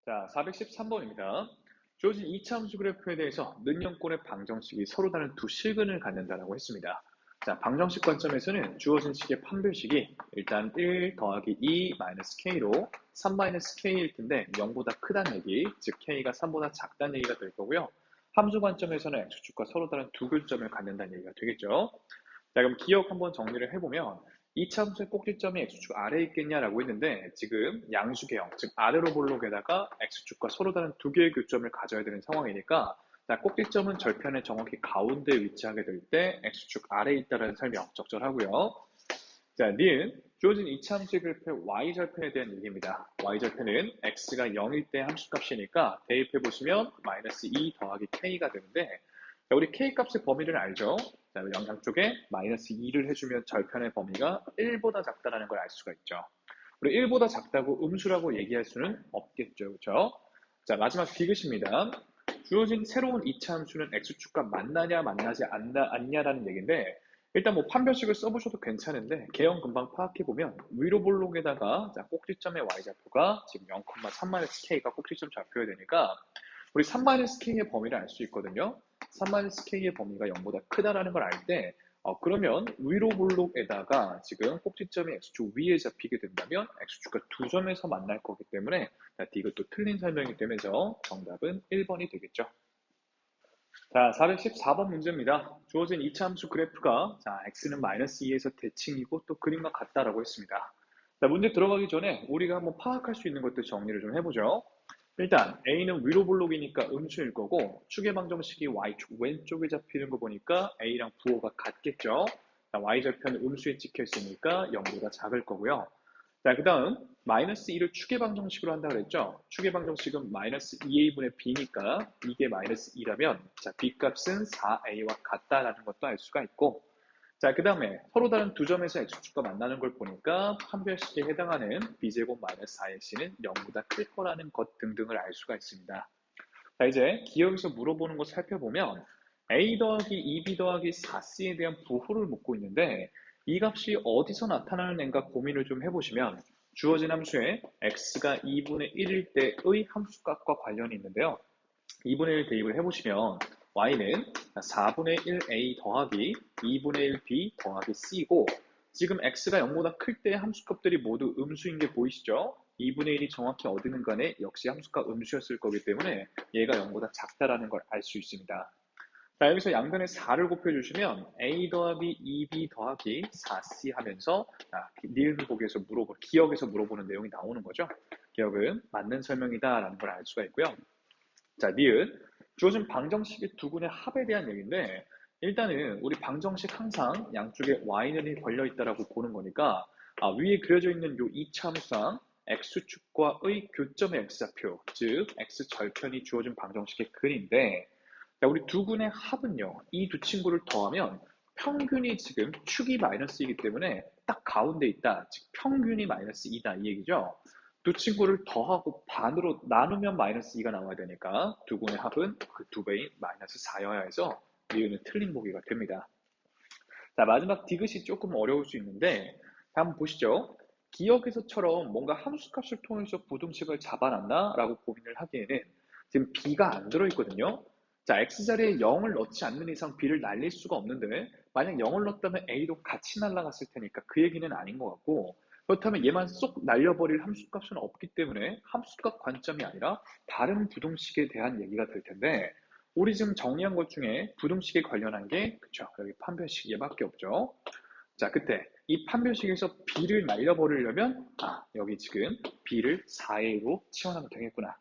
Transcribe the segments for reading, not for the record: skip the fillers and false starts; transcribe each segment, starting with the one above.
자, 413번입니다. 주어진 이차 함수 그래프에 대해서 능력권의 방정식이 서로 다른 두 실근을 갖는다라고 했습니다. 자, 방정식 관점에서는 주어진 식의 판별식이 일단 1 더하기 2 마이너스 k로 3 마이너스 k일 텐데 0보다 크다는 얘기, 즉 k가 3보다 작다는 얘기가 될 거고요. 함수 관점에서는 x축과 서로 다른 두 교점을 갖는다는 얘기가 되겠죠. 자, 그럼 기억 한번 정리를 해보면 이차 함수의 꼭지점이 x축 아래에 있겠냐라고 했는데 지금 양수계형, 즉 아래로 볼록에다가 x축과 서로 다른 두 개의 교점을 가져야 되는 상황이니까 자, 꼭지점은 절편의 정확히 가운데에 위치하게 될 때 x축 아래에 있다는 설명 적절하고요. 자, 니은 주어진 이차 함수의 그래프의 y절편에 대한 얘기입니다. y절편은 x가 0일 때 함수값이니까 대입해보시면 마이너스 2 더하기 k가 되는데 자, 우리 k값의 범위를 알죠? 자, 영상 쪽에 마이너스 2를 해주면 절편의 범위가 1보다 작다는 걸 알 수가 있죠. 우리 1보다 작다고 음수라고 얘기할 수는 없겠죠. 그렇죠? 자, 마지막 디귿입니다. 주어진 새로운 이차 함수는 x축과 만나냐 만나지 않냐라는 얘기인데 일단 뭐 판별식을 써보셔도 괜찮은데 개형 금방 파악해보면 위로 볼록에다가 자, 꼭지점의 y좌표가 지금 0,3-k가 꼭지점 좌표가 되니까 우리 3-k의 범위를 알 수 있거든요. 3-k의 범위가 0보다 크다라는 걸 알 때 그러면 위로 볼록에다가 지금 꼭지점이 x축 위에 잡히게 된다면 x축과 두 점에서 만날 거기 때문에 이것도 틀린 설명이기 때문에 정답은 1번이 되겠죠. 자, 414번 문제입니다. 주어진 이차 함수 그래프가 자, x는 마이너스 2에서 대칭이고 또 그림과 같다라고 했습니다. 자, 문제 들어가기 전에 우리가 한번 파악할 수 있는 것들 정리를 좀 해보죠. 일단 A는 위로 볼록이니까 음수일 거고 축의 방정식이 Y축 왼쪽에 잡히는 거 보니까 A랑 부호가 같겠죠. 자, Y절편 음수에 찍혀 있으니까 0보다 작을 거고요. 자, 그 다음 마이너스 2를 축의 방정식으로 한다고 그랬죠. 축의 방정식은 마이너스 2a분의 b니까 이게 마이너스 2라면 자, b값은 4a와 같다라는 것도 알 수가 있고 자, 그 다음에 서로 다른 두 점에서 x축과 만나는 걸 보니까 판별식에 해당하는 b제곱 마이너스 4ac는 0보다 클 거라는 것 등등을 알 수가 있습니다. 자, 이제 기억에서 물어보는 거 살펴보면 a 더하기 2b 더하기 4c에 대한 부호를 묻고 있는데 이 값이 어디서 나타나는 앤가 고민을 좀 해보시면 주어진 함수에 x가 2분의 1일 때의 함수값과 관련이 있는데요. 2분의 1 대입을 해보시면 y는 4분의 1a 더하기 2분의 1b 더하기 c고 지금 x가 0보다 클 때 함수값들이 모두 음수인 게 보이시죠? 2분의 1이 정확히 어디는 간에 역시 함수값 음수였을 거기 때문에 얘가 0보다 작다라는 걸 알 수 있습니다. 자, 여기서 양변에 4를 곱해주시면 a 더하기 2b 더하기 4c 하면서 니은 보기에서 기억에서 물어보는 내용이 나오는 거죠. 기억은 맞는 설명이다라는 걸 알 수가 있고요. 자, 니은 주어진 방정식의 두 군의 합에 대한 얘기인데 일단은 우리 방정식 항상 양쪽에 y는이 걸려있다라고 보는 거니까 위에 그려져 있는 요 이차함수상 x축과의 교점의 x좌표, 즉 x절편이 주어진 방정식의 근인데 자, 우리 두 군의 합은요. 이 두 친구를 더하면 평균이 지금 축이 마이너스이기 때문에 딱 가운데 있다. 즉 평균이 마이너스 2다 이 얘기죠. 두 친구를 더하고 반으로 나누면 마이너스 2가 나와야 되니까 두 군의 합은 그 두 배인 마이너스 4여야 해서 이유는 틀린 보기가 됩니다. 자, 마지막 디귿이 조금 어려울 수 있는데 한번 보시죠. 기억에서처럼 뭔가 함수값을 통해서 부등식을 잡아놨나? 라고 고민을 하기에는 지금 b가 안 들어있거든요. 자, x자리에 0을 넣지 않는 이상 b를 날릴 수가 없는데 만약 0을 넣었다면 a도 같이 날아갔을 테니까 그 얘기는 아닌 것 같고 그렇다면 얘만 쏙 날려버릴 함수값은 없기 때문에 함수값 관점이 아니라 다른 부등식에 대한 얘기가 될 텐데 우리 지금 정리한 것 중에 부등식에 관련한 게 그쵸 여기 판별식 얘밖에 없죠. 자, 그때 이 판별식에서 b를 날려버리려면 여기 지금 b를 4a로 치환하면 되겠구나.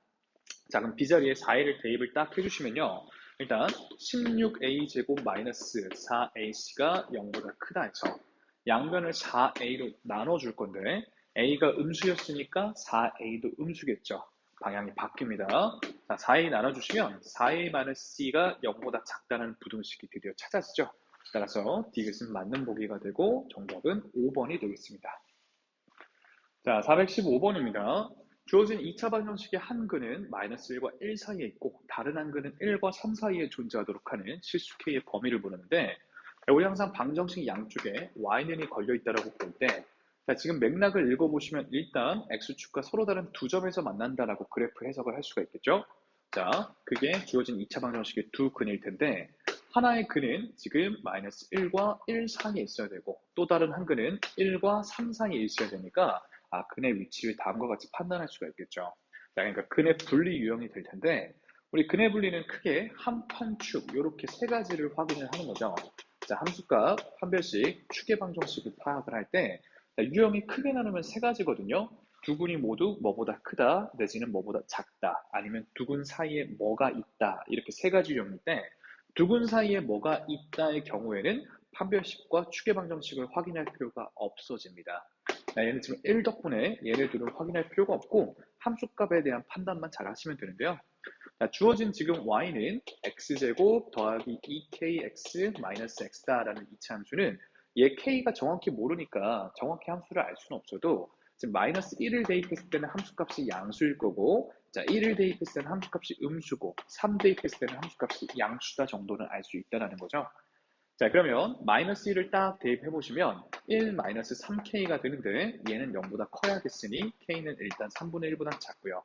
자, 그럼 b 자리에 4a를 대입을 딱 해주시면요. 일단 16a 제곱 마이너스 4ac가 0보다 크다 해서 양변을 4a로 나눠줄 건데 a가 음수였으니까 4a도 음수겠죠. 방향이 바뀝니다. 자, 4a 나눠주시면 4a-c가 0보다 작다는 부등식이 드디어 찾아지죠. 따라서 디귿은 맞는 보기가 되고 정답은 5번이 되겠습니다. 자, 415번입니다. 주어진 2차 방정식의 한 근은 마이너스 1과 1 사이에 있고 다른 한 근은 1과 3 사이에 존재하도록 하는 실수 k의 범위를 보는데 우리 항상 방정식 양쪽에 y는이 걸려 있다고 볼 때 자, 지금 맥락을 읽어보시면 일단 X축과 서로 다른 두 점에서 만난다라고 그래프 해석을 할 수가 있겠죠? 자, 그게 주어진 2차 방정식의 두 근일 텐데 하나의 근은 지금 마이너스 1과 1 사이에 있어야 되고 또 다른 한 근은 1과 3 사이에 있어야 되니까 근의 위치를 다음과 같이 판단할 수가 있겠죠. 자, 그러니까 근의 분리 유형이 될 텐데 우리 근의 분리는 크게 한 판축 이렇게 세 가지를 확인을 하는 거죠. 자, 함수값 판별식 축의 방정식을 파악을 할때 유형이 크게 나누면 세 가지거든요. 두 군이 모두 뭐보다 크다, 내지는 뭐보다 작다, 아니면 두 군 사이에 뭐가 있다, 이렇게 세 가지 유형인데 두 군 사이에 뭐가 있다의 경우에는 판별식과 추계방정식을 확인할 필요가 없어집니다. 얘는 지금 1 덕분에 얘네들을 확인할 필요가 없고 함수값에 대한 판단만 잘 하시면 되는데요. 주어진 지금 y는 x제곱 더하기 2kx 마이너스 x다라는 이차 함수는 얘 k가 정확히 모르니까 정확히 함수를 알 수는 없어도 지금 마이너스 1을 대입했을 때는 함수값이 양수일 거고 자 1을 대입했을 때는 함수값이 음수고 3 대입했을 때는 함수값이 양수다 정도는 알 수 있다는 거죠. 자 그러면 마이너스 1을 딱 대입해 보시면 1 마이너스 3k가 되는데 얘는 0보다 커야겠으니 k는 일단 3분의 1보다 작고요.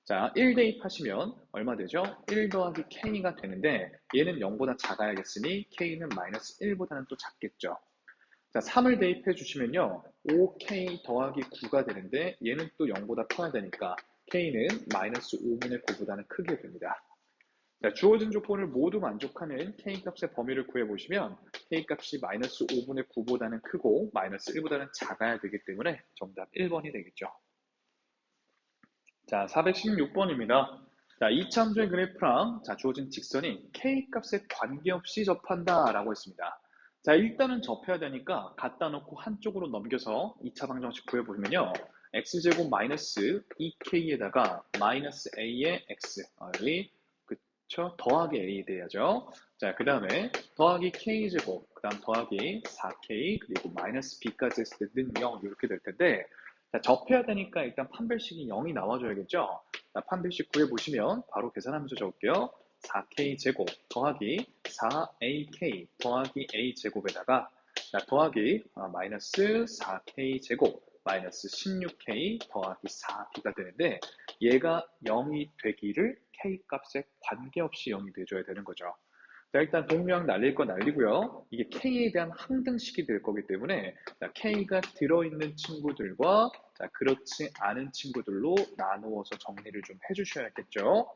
자, 1 대입하시면 얼마 되죠? 1 더하기 k가 되는데 얘는 0보다 작아야겠으니 k는 마이너스 1보다는 또 작겠죠. 자, 3을 대입해 주시면요. 5k 더하기 9가 되는데 얘는 또 0보다 커야 되니까 k는 마이너스 5분의 9보다는 크게 됩니다. 자, 주어진 조건을 모두 만족하는 k값의 범위를 구해보시면 k값이 마이너스 5분의 9보다는 크고 마이너스 1보다는 작아야 되기 때문에 정답 1번이 되겠죠. 자, 416번입니다. 자, 이차함수의 그래프랑 주어진 직선이 k값에 관계없이 접한다 라고 했습니다. 자, 일단은 접해야 되니까 갖다 놓고 한쪽으로 넘겨서 2차 방정식 구해보면요. x제곱 마이너스 2k에다가 마이너스 a의 x 여기 그쵸? 더하기 a 돼야죠. 자, 그 다음에 더하기 k제곱 그 다음 더하기 4k 그리고 마이너스 b까지 했을 때는 0 이렇게 될 텐데 자, 접해야 되니까 일단 판별식이 0이 나와줘야겠죠? 자, 판별식 구해보시면 바로 계산하면서 적을게요. 4k 제곱 더하기 4ak 더하기 a 제곱에다가 더하기 마이너스 4k 제곱 마이너스 16k 더하기 4b가 되는데 얘가 0이 되기를 k값에 관계없이 0이 돼줘야 되는 거죠. 자, 일단 동류항 날릴 거 날리고요. 이게 K에 대한 항등식이 될 거기 때문에 K가 들어있는 친구들과 그렇지 않은 친구들로 나누어서 정리를 좀 해주셔야겠죠.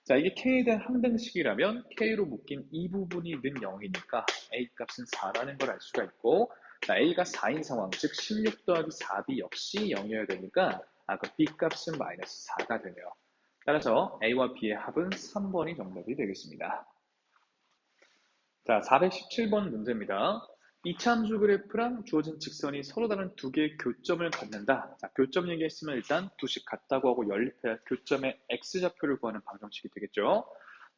자, 이게 K에 대한 항등식이라면 K로 묶인 이 부분이 는 0이니까 A 값은 4라는 걸 알 수가 있고 자, A가 4인 상황, 즉 16 더하기 4B 역시 0이어야 되니까 그 B 값은 마이너스 4가 되네요. 따라서 A와 B의 합은 3번이 정답이 되겠습니다. 자, 417번 문제입니다. 이차함수 그래프랑 주어진 직선이 서로 다른 두 개의 교점을 갖는다. 자, 교점 얘기했으면 일단 두씩 같다고 하고 연립해야 교점의 x좌표를 구하는 방정식이 되겠죠.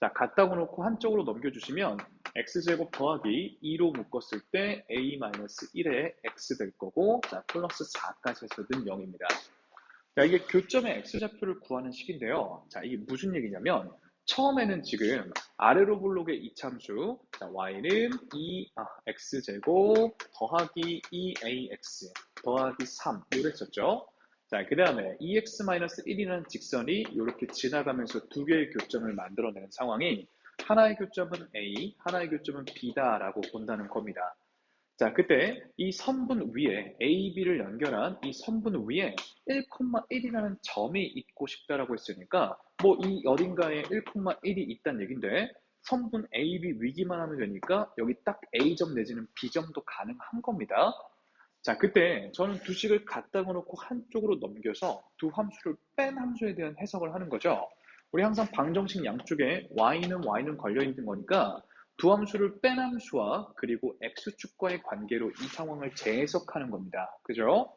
자, 같다고 놓고 한쪽으로 넘겨주시면 x제곱 더하기 2로 묶었을 때 a-1의 x 될 거고 자, 플러스 4까지 해서는 0입니다. 자, 이게 교점의 x좌표를 구하는 식인데요. 자, 이게 무슨 얘기냐면 처음에는 지금 아래로 블록의 이차함수 y는 x제곱 더하기 2ax 더하기 3 이랬었죠. 자, 그 다음에 2x-1이라는 직선이 이렇게 지나가면서 두 개의 교점을 만들어내는 상황이 하나의 교점은 a, 하나의 교점은 b다라고 본다는 겁니다. 자, 그때 이 선분 위에 A, B를 연결한 이 선분 위에 1,1이라는 점이 있고 싶다라고 했으니까 뭐 이 어딘가에 1,1이 있다는 얘긴데 선분 A, B 위기만 하면 되니까 여기 딱 A점 내지는 B점도 가능한 겁니다. 자, 그때 저는 두 식을 갖다 놓고 한쪽으로 넘겨서 두 함수를 뺀 함수에 대한 해석을 하는 거죠. 우리 항상 방정식 양쪽에 y는 걸려 있는 거니까 두 함수를 뺀 함수와 그리고 x축과의 관계로 이 상황을 재해석하는 겁니다. 그죠?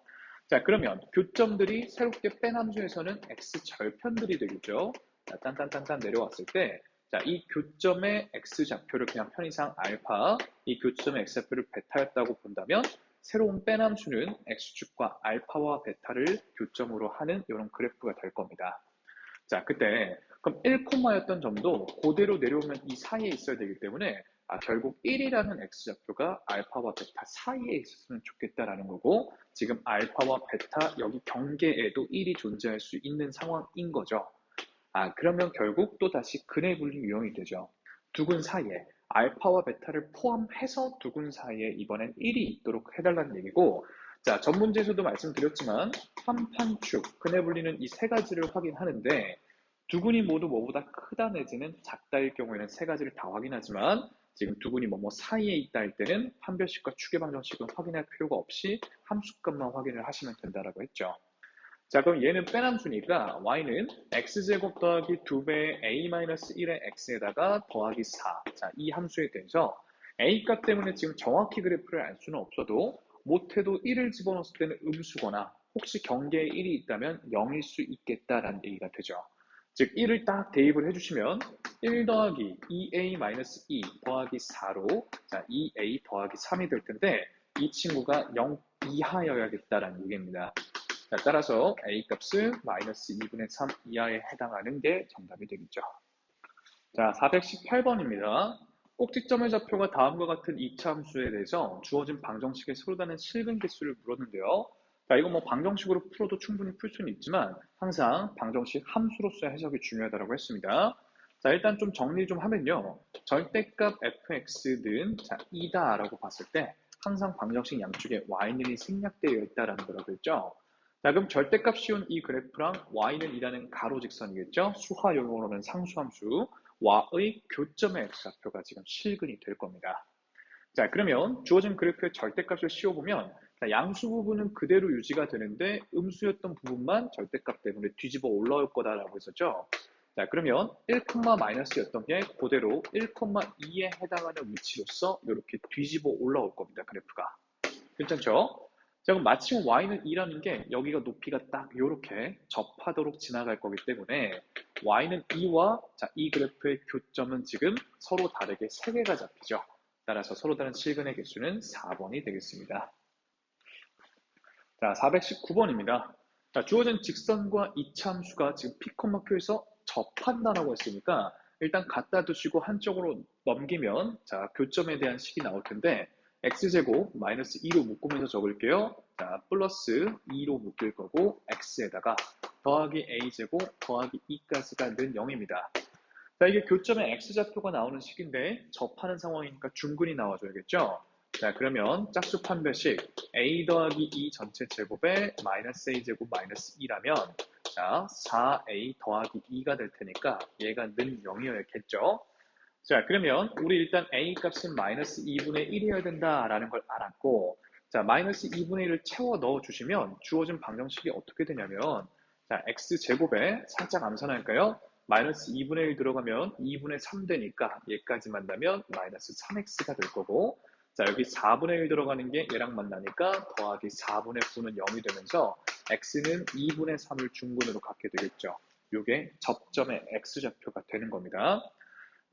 자, 그러면 교점들이 새롭게 뺀 함수에서는 x절편들이 되겠죠. 자, 딴딴딴딴 내려왔을 때 자, 이 교점의 x좌표를 그냥 편의상 알파, 이 교점의 x좌표를 베타였다고 본다면 새로운 뺀 함수는 x축과 알파와 베타를 교점으로 하는 이런 그래프가 될 겁니다. 자, 그때 그럼 1였던 점도 그대로 내려오면 이 사이에 있어야 되기 때문에 결국 1이라는 x좌표가 알파와 베타 사이에 있었으면 좋겠다라는 거고 지금 알파와 베타 여기 경계에도 1이 존재할 수 있는 상황인 거죠. 그러면 결국 또 다시 근의 분리 유형이 되죠. 두근 사이에 알파와 베타를 포함해서 두근 사이에 이번엔 1이 있도록 해달라는 얘기고 자, 전 문제에서도 말씀드렸지만 한 판축, 근의 분리는 이 세 가지를 확인하는데 두근이 모두 뭐보다 크다 내지는 작다일 경우에는 세 가지를 다 확인하지만 지금 두근이 뭐뭐 사이에 있다 할 때는 판별식과 추계 방정식은 확인할 필요가 없이 함수값만 확인을 하시면 된다라고 했죠. 자, 그럼 얘는 빼남수니까 y는 x제곱 더하기 2배의 a-1의 x에다가 더하기 4. 자, 이 함수에 대해서 a 값 때문에 지금 정확히 그래프를 알 수는 없어도 못해도 1을 집어넣었을 때는 음수거나 혹시 경계에 1이 있다면 0일 수 있겠다라는 얘기가 되죠. 즉 1을 딱 대입을 해주시면 1 더하기 2a-2 더하기 4로 자 2a 더하기 3이 될 텐데 이 친구가 0 이하여야겠다라는 얘기입니다. 자, 따라서 a 값은 마이너스 2분의 3 이하에 해당하는 게 정답이 되겠죠. 자, 418번입니다. 꼭지점의 좌표가 다음과 같은 2차 함수에 대해서 주어진 방정식의 서로 다른 실근 개수를 물었는데요. 자, 이거 뭐 방정식으로 풀어도 충분히 풀 수는 있지만 항상 방정식 함수로서의 해석이 중요하다고 했습니다. 자, 일단 좀 정리 좀 하면요. 절대값 fx는 자, 2다라고 봤을 때 항상 방정식 양쪽에 y는이 생략되어 있다라는 거라고 했죠. 자, 그럼 절대값 씌운 이 그래프랑 y는 2라는 가로 직선이겠죠? 수화 용어로는 상수함수 와의 교점의 x좌표가 지금 실근이 될 겁니다. 자, 그러면 주어진 그래프의 절대값을 씌워보면 양수 부분은 그대로 유지가 되는데 음수였던 부분만 절대값 때문에 뒤집어 올라올 거다라고 했었죠. 자, 그러면 1, 마이너스였던 게 그대로 1,2에 해당하는 위치로서 이렇게 뒤집어 올라올 겁니다. 그래프가. 괜찮죠? 자, 그럼 마침 y는 2라는 게 여기가 높이가 딱 이렇게 접하도록 지나갈 거기 때문에 y는 2와 자, 이 그래프의 교점은 지금 서로 다르게 3개가 잡히죠. 따라서 서로 다른 실근의 개수는 4번이 되겠습니다. 자, 419번입니다. 자, 주어진 직선과 이차함수가 지금 P콤마표에서 접한다라고 했으니까 일단 갖다 두시고 한쪽으로 넘기면 자, 교점에 대한 식이 나올 텐데 x제곱 마이너스 2로 묶으면서 적을게요. 자, 플러스 2로 묶일 거고 x에다가 더하기 a제곱 더하기 2까지가 는 0입니다. 자, 이게 교점의 x좌표가 나오는 식인데 접하는 상황이니까 중근이 나와줘야겠죠. 자, 그러면 짝수 판별식 a 더하기 2 전체 제곱에 마이너스 a제곱 마이너스 2라면 자, 4a 더하기 2가 될 테니까 얘가 는 0이어야겠죠. 자, 그러면 우리 일단 a 값은 마이너스 2분의 1이어야 된다라는 걸 알았고 자, 마이너스 2분의 1을 채워 넣어주시면 주어진 방정식이 어떻게 되냐면 자, x제곱에 살짝 암산할까요? 마이너스 2분의 1 들어가면 2분의 3 되니까 얘까지 만나면 마이너스 3x가 될 거고 자, 여기 4분의 1 들어가는 게 얘랑 만나니까 더하기 4분의 9는 0이 되면서 x는 2분의 3을 중근으로 갖게 되겠죠. 이게 접점의 x좌표가 되는 겁니다.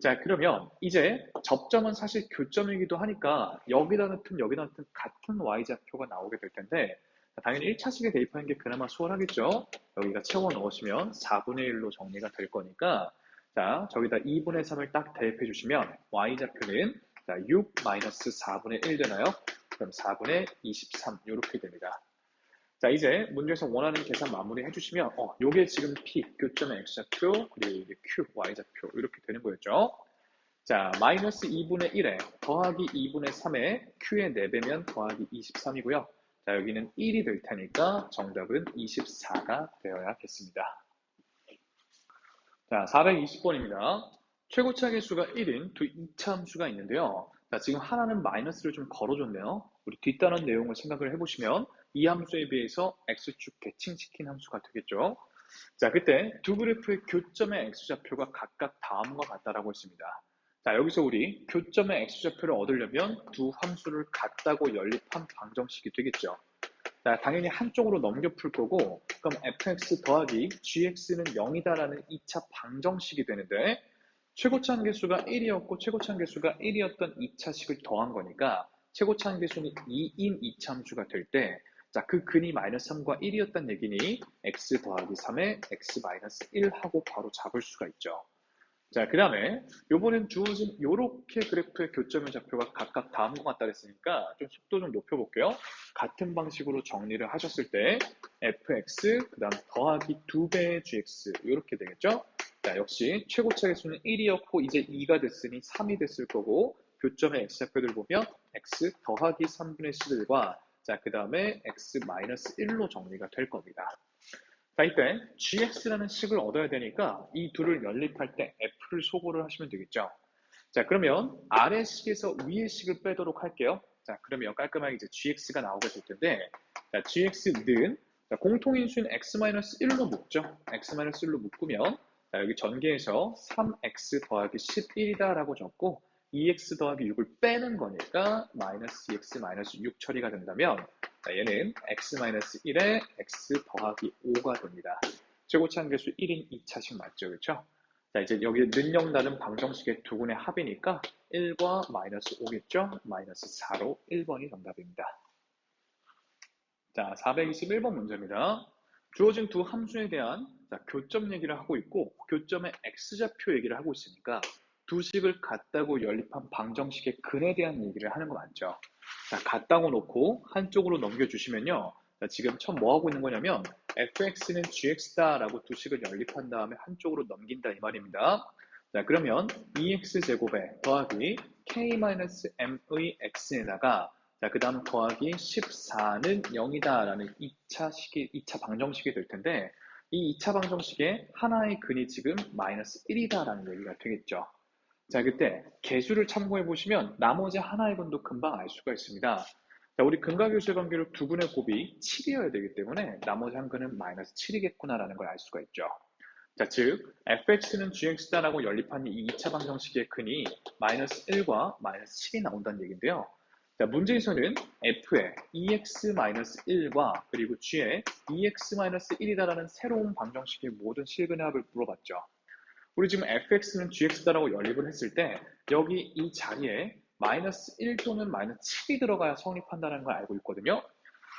자, 그러면 이제 접점은 사실 교점이기도 하니까 여기다 넣든 여기다 넣든 같은 y좌표가 나오게 될 텐데 당연히 1차식에 대입하는 게 그나마 수월하겠죠. 여기가 채워 넣으시면 4분의 1로 정리가 될 거니까 자, 저기다 2분의 3을 딱 대입해 주시면 y좌표는 자, 6 마이너스 4분의 1 되나요? 그럼 4분의 23 이렇게 됩니다. 자, 이제 문제에서 원하는 계산 마무리 해주시면 요게 지금 P, 교점의 X좌표, 그리고 이게 Q, Y좌표 이렇게 되는 거였죠. 자, 마이너스 2분의 1에 더하기 2분의 3에 Q의 4배면 더하기 23이고요. 자, 여기는 1이 될 테니까 정답은 24가 되어야겠습니다. 자, 420번입니다. 최고차 계수가 1인 두 2차 함수가 있는데요. 자, 지금 하나는 마이너스를 좀 걸어줬네요. 우리 뒤따른 내용을 생각을 해보시면 이 함수에 비해서 x축 대칭시킨 함수가 되겠죠. 자, 그때 두 그래프의 교점의 x좌표가 각각 다음과 같다라고 했습니다. 자, 여기서 우리 교점의 x좌표를 얻으려면 두 함수를 같다고 연립한 방정식이 되겠죠. 자, 당연히 한쪽으로 넘겨 풀 거고 그럼 fx 더하기 gx는 0이다라는 2차 방정식이 되는데 최고차 함계수가 1이었고 최고차 함계수가 1이었던 2차식을 더한 거니까 최고차 함계수는 2인 2차 함수가 될 때 자, 그 근이 마이너스 3과 1이었단 얘기니 x 더하기 3에 x 마이너스 1 하고 바로 잡을 수가 있죠. 자, 그 다음에 요번엔 주어진 요렇게 그래프의 교점의 좌표가 각각 다음과 같다 그랬으니까 좀 속도 좀 높여볼게요. 같은 방식으로 정리를 하셨을 때 fx 그 다음 더하기 2배의 gx 이렇게 되겠죠. 자, 역시 최고차 계수는 1이었고 이제 2가 됐으니 3이 됐을 거고 교점의 x좌표들 보면 x 더하기 3분의 11과 자, 그 다음에 x 마이너스 1로 정리가 될 겁니다. 자, 이때 gx라는 식을 얻어야 되니까 이 둘을 연립할 때 f를 소거를 하시면 되겠죠. 자, 그러면 아래 식에서 위의 식을 빼도록 할게요. 자, 그러면 깔끔하게 이제 gx가 나오게 될 텐데, 자, gx는 공통인수인 x-1로 묶죠. x-1로 묶으면, 자, 여기 전개해서 3x 더하기 11이다라고 적고, 2x 더하기 6을 빼는 거니까 마이너스 2x 마이너스 6 처리가 된다면, 자, 얘는 x-1에 x 더하기 5가 됩니다. 최고차 함계수 1인 2차식 맞죠? 그렇죠? 자, 이제 여기 는영 다른 방정식의 두 군의 합이니까 1과 마이너스 5겠죠? 마이너스 4로 1번이 정답입니다. 자, 421번 문제입니다. 주어진 두 함수에 대한 교점 얘기를 하고 있고 교점의 x좌표 얘기를 하고 있으니까 두 식을 같다고 연립한 방정식의 근에 대한 얘기를 하는 거 맞죠? 자, 같다고 놓고 한쪽으로 넘겨주시면요. 자, 지금 처음 뭐 하고 있는 거냐면 fx는 gx다 라고 두 식을 연립한 다음에 한쪽으로 넘긴다 이 말입니다. 자, 그러면 2x제곱에 더하기 k-m의 x에다가 자, 그 다음 더하기 14는 0이다 라는 2차 방정식이 될 텐데 이 2차 방정식의 하나의 근이 지금 마이너스 1이다 라는 얘기가 되겠죠. 자, 그때 개수를 참고해 보시면 나머지 하나의 근도 금방 알 수가 있습니다. 자, 우리 근과 교수의 관계로 두 분의 곱이 7이어야 되기 때문에 나머지 한 근은 마이너스 7이겠구나라는 걸 알 수가 있죠. 자, 즉 fx는 gx다라고 연립한 이 2차 방정식의 근이 마이너스 1과 마이너스 7이 나온다는 얘기인데요. 자, 문제에서는 f의 2x-1과 그리고 g의 2x-1이다라는 새로운 방정식의 모든 실근의 합을 물어봤죠. 우리 지금 fx는 gx다라고 연립을 했을 때 여기 이 자리에 마이너스 1 또는 마이너스 7이 들어가야 성립한다는 걸 알고 있거든요.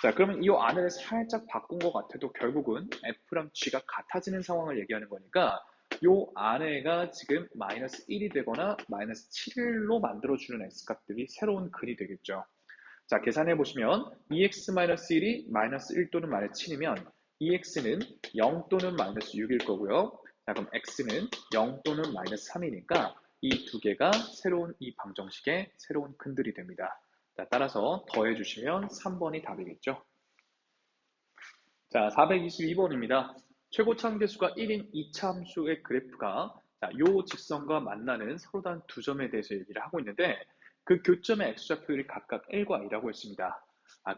자, 그러면 이 안을 살짝 바꾼 것 같아도 결국은 f랑 g가 같아지는 상황을 얘기하는 거니까 이 안에가 지금 마이너스 1이 되거나 마이너스 7로 만들어주는 x값들이 새로운 근이 되겠죠. 자, 계산해 보시면 2x-1이 마이너스 1 또는 마이너스 7이면 2x는 0 또는 마이너스 6일 거고요. 자, 그럼 x는 0 또는 마이너스 3이니까 이 두 개가 새로운 이 방정식의 새로운 근들이 됩니다. 자, 따라서 더해주시면 3번이 답이겠죠. 자, 422번입니다. 최고차 함계수가 1인 2차 함수의 그래프가 자, 요 직선과 만나는 서로 다른 두 점에 대해서 얘기를 하고 있는데 그 교점의 x좌표율이 각각 1과 2라고 했습니다.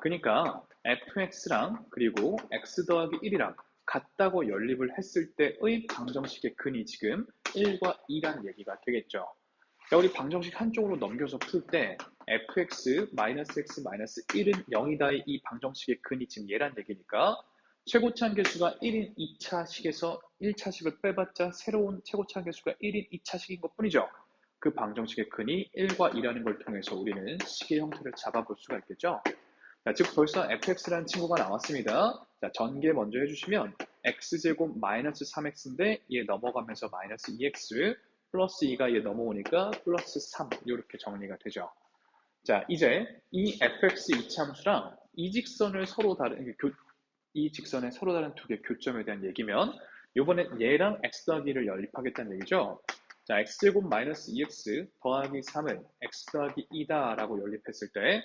그러니까 fx랑 그리고 x 더하기 1이랑 같다고 연립을 했을 때의 방정식의 근이 지금 1과 2라는 얘기가 되겠죠. 자, 우리 방정식 한쪽으로 넘겨서 풀 때 fx, x, 1은 0이다의 이 방정식의 근이 지금 얘란 얘기니까 최고차 함계수가 1인 2차식에서 1차식을 빼봤자 새로운 최고차 함계수가 1인 2차식인 것 뿐이죠. 그 방정식의 근이 1과 2라는 걸 통해서 우리는 식의 형태를 잡아볼 수가 있겠죠. 자, 즉 벌써 fx라는 친구가 나왔습니다. 자, 전개 먼저 해주시면 x제곱 마이너스 3x인데 얘 넘어가면서 마이너스 2x 플러스 2가 얘 넘어오니까 플러스 3 이렇게 정리가 되죠. 자, 이제 이 fx 이차함수랑 이 직선을 서로 다른 이 직선의 서로 다른 두 개 교점에 대한 얘기면 이번엔 얘랑 x 더하기를 연립하겠다는 얘기죠. 자, x제곱 마이너스 2x 더하기 3은 x 더하기 2다 라고 연립했을 때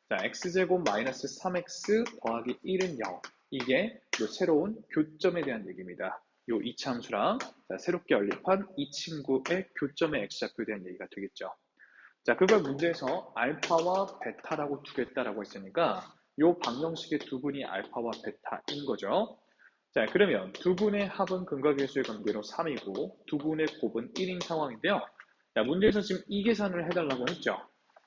자, x제곱 마이너스 3x 더하기 1은 0 이게 요 새로운 교점에 대한 얘기입니다. 요 이차함수랑 새롭게 연립한 이 친구의 교점의 x좌표에 대한 얘기가 되겠죠. 자, 그걸 문제에서 알파와 베타라고 두겠다라고 했으니까 요 방정식의 두 분이 알파와 베타인 거죠. 자, 그러면 두 분의 합은 근과 계수의 관계로 3이고 두 분의 곱은 1인 상황인데요. 자, 문제에서 지금 이 계산을 해달라고 했죠.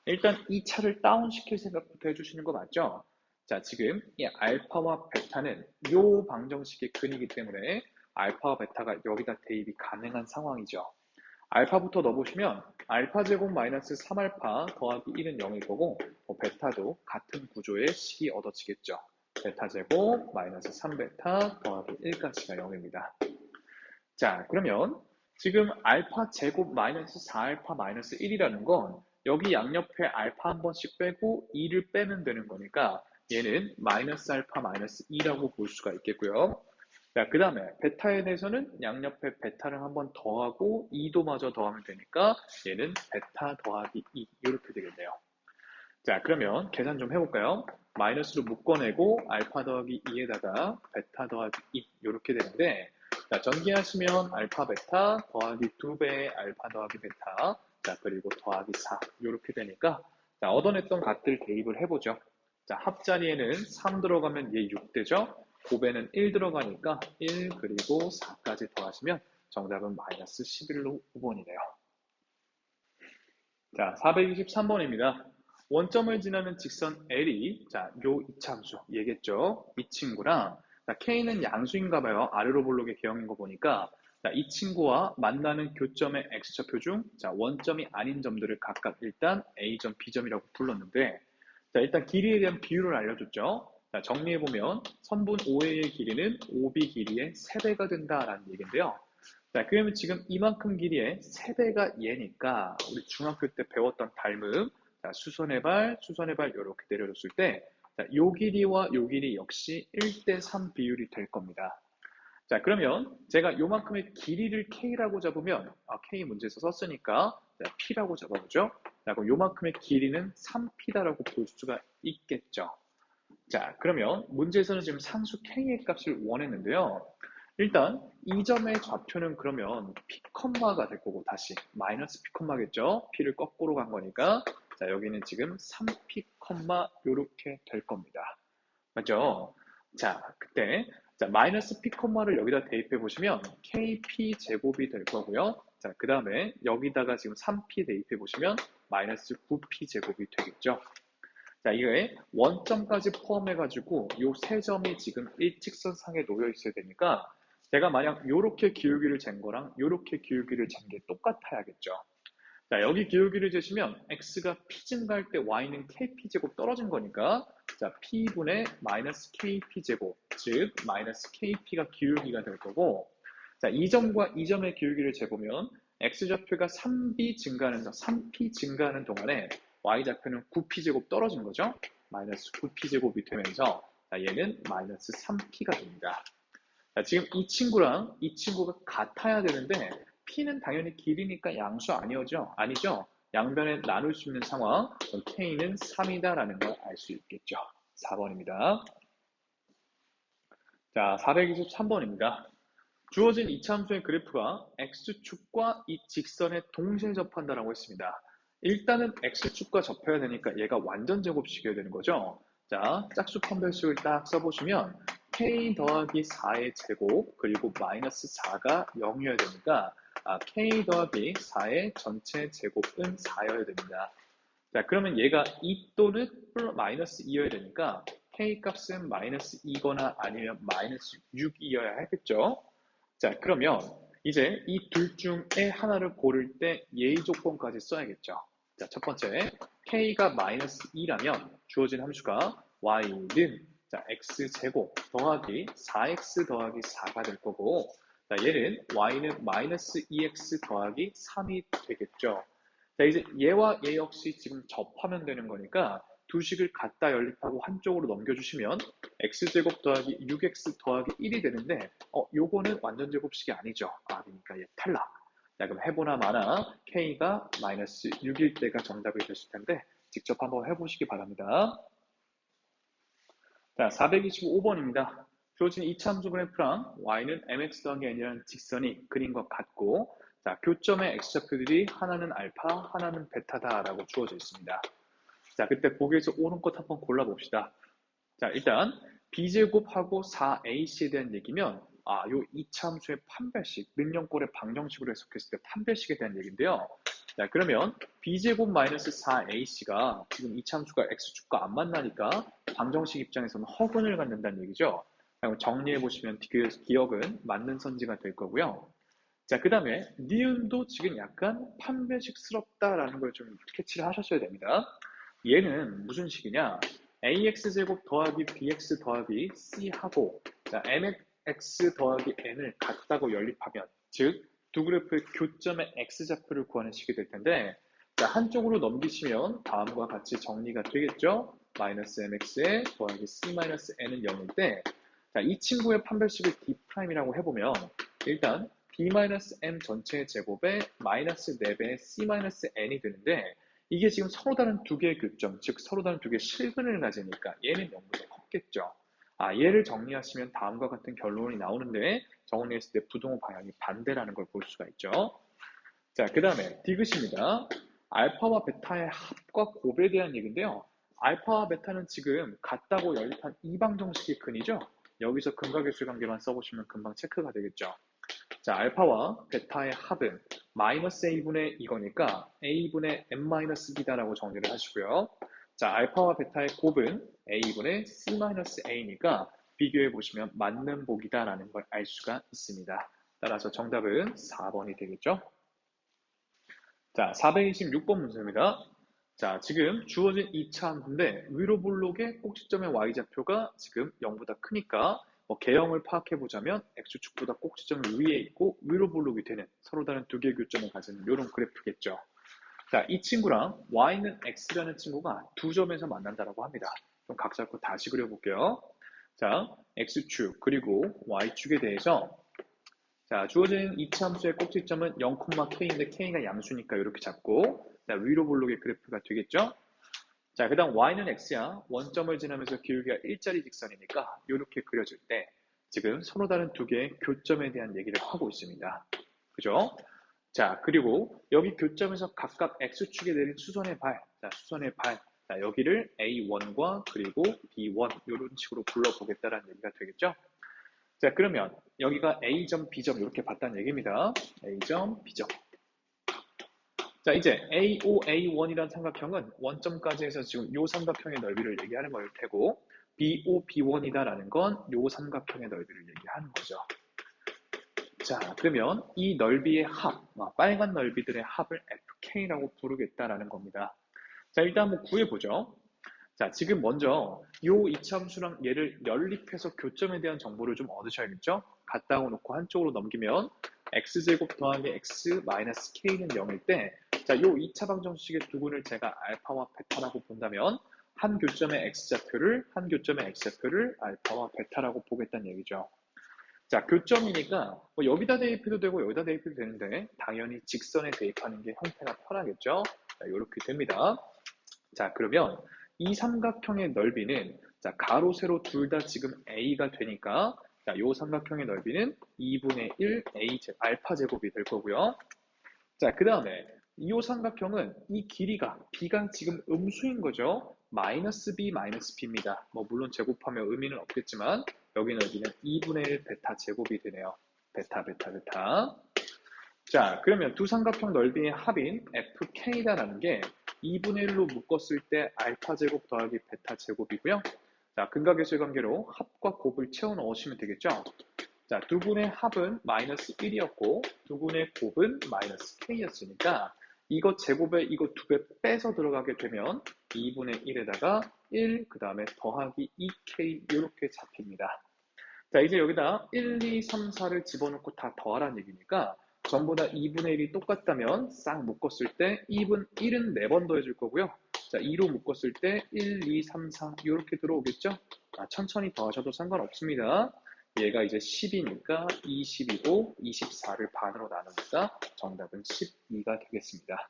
일단 이 차를 다운시킬 생각부터 해주시는 거 맞죠? 자, 지금 이 알파와 베타는 요 방정식의 근이기 때문에 알파와 베타가 여기다 대입이 가능한 상황이죠. 알파부터 넣어보시면 알파 제곱 마이너스 3알파 더하기 1은 0일 거고 베타도 같은 구조의 식이 얻어지겠죠. 베타 제곱 마이너스 3베타 더하기 1까지가 0입니다. 자, 그러면 지금 알파 제곱 마이너스 4알파 마이너스 1이라는 건 여기 양옆에 알파 한 번씩 빼고 2를 빼면 되는 거니까 얘는 마이너스 알파 마이너스 2라고 볼 수가 있겠고요. 자, 그 다음에 베타에 대해서는 양옆에 베타를 한 번 더하고 2도 마저 더하면 되니까 얘는 베타 더하기 2 이렇게 되겠네요. 자, 그러면 계산 좀 해볼까요? 마이너스로 묶어내고 알파 더하기 2에다가 베타 더하기 2 이렇게 되는데 자, 전기하시면 알파 베타 더하기 2배의 알파 더하기 베타 자, 그리고 더하기 4 이렇게 되니까 자, 얻어냈던 값들 대입을 해보죠. 자, 합자리에는 3 들어가면 얘 6 되죠? 곱에는 1 들어가니까 1 그리고 4까지 더하시면 정답은 마이너스 11로 5번이네요. 자, 423번입니다. 원점을 지나는 직선 L이 자, 요 이차함수 얘기했죠. 이 친구랑 자, K는 양수인가 봐요. 아래로 볼록의 개형인 거 보니까 자, 이 친구와 만나는 교점의 X좌표 중 자, 원점이 아닌 점들을 각각 일단 A점, B점이라고 불렀는데 자, 일단 길이에 대한 비율을 알려줬죠. 자, 정리해보면 선분 OA의 길이는 OB 길이의 3배가 된다라는 얘기인데요. 자, 그러면 지금 이만큼 길이의 3배가 얘니까 우리 중학교 때 배웠던 닮음 자, 수선의 발, 수선의 발 이렇게 내려줬을 때 자, 요 길이와 요 길이 역시 1대3 비율이 될 겁니다. 자, 그러면 제가 요만큼의 길이를 K라고 잡으면 K 문제에서 썼으니까 자, P라고 잡아보죠. 자, 그럼 요만큼의 길이는 3P다라고 볼 수가 있겠죠. 자, 그러면 문제에서는 지금 상수 K의 값을 원했는데요. 일단 이 점의 좌표는 그러면 P, 가 될 거고 다시 마이너스 P, 겠죠? P를 거꾸로 간 거니까 자, 여기는 지금 3P, 요렇게 될 겁니다. 맞죠? 자, 그때 자, 마이너스 P를 여기다 대입해 보시면 KP 제곱이 될 거고요. 자, 그 다음에 여기다가 지금 3P 대입해 보시면 마이너스 9P 제곱이 되겠죠. 자, 이게 원점까지 포함해가지고 요 세 점이 지금 일직선상에 놓여 있어야 되니까 제가 만약 요렇게 기울기를 잰 거랑 요렇게 기울기를 잰 게 똑같아야겠죠. 자, 여기 기울기를 재시면 x가 p 증가할 때 y는 kp 제곱 떨어진 거니까 자, p분의 마이너스 kp 제곱 즉 마이너스 kp가 기울기가 될 거고 자, 이 점과 이 점의 기울기를 재보면 x좌표가 3b 증가하는 3p 증가하는 동안에 y좌표는 9p 제곱 떨어진 거죠. 마이너스 9p 제곱이 되면서 자, 얘는 마이너스 3p가 됩니다. 자, 지금 이 친구랑 이 친구가 같아야 되는데 p는 당연히 길이니까 양수 아니죠? 아니죠? 양변에 나눌 수 있는 상황 k는 3이다라는 걸 알 수 있겠죠. 4번입니다. 자, 423번입니다. 주어진 이차함수의 그래프가 x축과 이 직선에 동시에 접한다라고 했습니다. 일단은 x축과 접해야 되니까 얘가 완전 제곱식이어야 되는 거죠. 자, 짝수 판별식을 딱 써보시면 k 더하기 4의 제곱 그리고 마이너스 4가 0이어야 되니까 k 더하기 4의 전체 제곱은 4여야 됩니다. 자, 그러면 얘가 2 또는 마이너스 2여야 되니까 k 값은 마이너스 2거나 아니면 마이너스 6이어야 하겠죠. 자, 그러면 이제 이 둘 중에 하나를 고를 때 예의 조건까지 써야겠죠. 자, 첫 번째, k가 마이너스 2라면 주어진 함수가 y는 자, x제곱 더하기 4x 더하기 4가 될 거고 자, 얘는 y는 마이너스 2x 더하기 3이 되겠죠. 자, 이제 얘와 얘 역시 지금 접하면 되는 거니까 두 식을 갖다 연립하고 한쪽으로 넘겨주시면 x제곱 더하기 6x 더하기 1이 되는데 요거는 완전 제곱식이 아니죠. 그러니까 얘 탈락. 자, 그럼 해보나 마나 k가 마이너스 6일 때가 정답이 됐을 텐데 직접 한번 해보시기 바랍니다. 자, 425번입니다. 주어진 이차함수 그래프랑 y는 mx 더하기 n이라는 직선이 그린 것 같고 자, 교점의 x좌표들이 하나는 알파, 하나는 베타다라고 주어져 있습니다. 자, 그때 보기에서 옳은 것 한번 골라봅시다. 자, 일단 b제곱하고 4ac에 대한 얘기면 요 이차함수의 판별식, 능력골의 방정식으로 해석했을 때 판별식에 대한 얘기인데요. 자, 그러면 b제곱 마이너스 4ac가 지금 이차함수가 x축과 안 만나니까 방정식 입장에서는 허근을 갖는다는 얘기죠. 정리해보시면 그 기억은 맞는 선지가 될 거고요. 자, 그 다음에 니은도 지금 약간 판별식스럽다라는 걸 좀 캐치를 하셨어야 됩니다. 얘는 무슨 식이냐? ax제곱 더하기 bx 더하기 c하고 자, mx 더하기 n을 같다고 연립하면 즉 두 그래프의 교점의 x좌표를 구하는 식이 될 텐데, 자, 한쪽으로 넘기시면 다음과 같이 정리가 되겠죠? 마이너스 mx에 더하기 c-n은 0일 때, 자, 이 친구의 판별식을 d'이라고 해보면, 일단 b-m 전체의 제곱에 마이너스 4배의 c-n이 되는데, 이게 지금 서로 다른 두 개의 교점, 즉 서로 다른 두 개의 실근을 가지니까 얘는 0보다 컸겠죠. 얘를 정리하시면 다음과 같은 결론이 나오는데, 정리했을 때 부동호 방향이 반대라는 걸 볼 수가 있죠. 자, 그 다음에 디귿입니다. 알파와 베타의 합과 곱에 대한 얘기인데요. 알파와 베타는 지금 같다고 연립한 이방정식의 근이죠. 여기서 근각의 관계만 써보시면 금방 체크가 되겠죠. 자, 알파와 베타의 합은 마이너스 a분의 이거니까 a분의 m-b다라고 정리를 하시고요. 자, 알파와 베타의 곱은 a분의 c-a니까 비교해 보시면 맞는 복이다라는 걸 알 수가 있습니다. 따라서 정답은 4번이 되겠죠. 자, 426번 문제입니다. 자, 지금 주어진 2차 함수인데 위로 블록의 꼭지점의 y좌표가 지금 0보다 크니까 개형을 파악해보자면 x축보다 꼭지점을 위에 있고 위로 블록이 되는 서로 다른 두 개의 교점을 가진 이런 그래프겠죠. 자, 이 친구랑 y는 x라는 친구가 두 점에서 만난다고 합니다. 좀 각 잡고 다시 그려볼게요. 자, x축 그리고 y축에 대해서 자, 주어진 이차 함수의 꼭지점은 0,k인데 k가 양수니까 이렇게 잡고 자, 위로 블록의 그래프가 되겠죠? 자, 그 다음 y는 x야. 원점을 지나면서 기울기가 일자리 직선이니까 이렇게 그려질 때 지금 서로 다른 두 개의 교점에 대한 얘기를 하고 있습니다. 그죠? 자, 그리고 여기 교점에서 각각 x축에 내린 수선의 발, 자, 수선의 발, 자, 여기를 a1과 그리고 b1 이런 식으로 불러보겠다라는 얘기가 되겠죠? 자, 그러면 여기가 A점, B점 이렇게 봤다는 얘기입니다. A점, B점. 자, 이제 AO, A1이라는 삼각형은 원점까지 해서 지금 이 삼각형의 넓이를 얘기하는 거일 테고 BO, B1이다라는 건 이 삼각형의 넓이를 얘기하는 거죠. 자, 그러면 이 넓이의 합, 빨간 넓이들의 합을 FK라고 부르겠다라는 겁니다. 자, 일단 한번 구해보죠. 자, 지금 먼저 요 이차함수랑 얘를 연립해서 교점에 대한 정보를 좀 얻으셔야겠죠? 갖다가 놓고 한쪽으로 넘기면 x제곱 더하기 x 마이너스 k는 0일 때 자, 요 2차 방정식의 두 근을 제가 알파와 베타라고 본다면 한 교점의 x좌표를 알파와 베타라고 보겠다는 얘기죠. 자, 교점이니까 여기다 대입해도 되고 여기다 대입해도 되는데 당연히 직선에 대입하는 게 형태가 편하겠죠? 자, 이렇게 됩니다. 자, 그러면 이 삼각형의 넓이는 자, 가로, 세로 둘 다 지금 a가 되니까 자, 요 삼각형의 넓이는 2분의 1 a 알파 제곱이 될 거고요. 자, 그 다음에 이 삼각형은 이 길이가 b가 지금 음수인 거죠. 마이너스 b 마이너스 b입니다. 물론 제곱하면 의미는 없겠지만 여기 넓이는 2분의 1 베타 제곱이 되네요. 베타. 자, 그러면 두 삼각형 넓이의 합인 fk다라는 게 2분의 1로 묶었을 때 알파 제곱 더하기 베타 제곱이고요. 자, 근각의 관계로 합과 곱을 채워 넣으시면 되겠죠. 자, 두 분의 합은 마이너스 1이었고 두 분의 곱은 마이너스 k였으니까 이거 제곱에 이거 두 배 빼서 들어가게 되면 2분의 1에다가 1, 그 다음에 더하기 2k 이렇게 잡힙니다. 자, 이제 여기다 1, 2, 3, 4를 집어넣고 다 더하라는 얘기니까 전부 다 2분의 1이 똑같다면 싹 묶었을 때 1은 4번 더해줄 거고요. 자, 2로 묶었을 때 1, 2, 3, 4 이렇게 들어오겠죠? 천천히 더하셔도 상관없습니다. 얘가 이제 10이니까 20이고 24를 반으로 나누니까 정답은 12가 되겠습니다.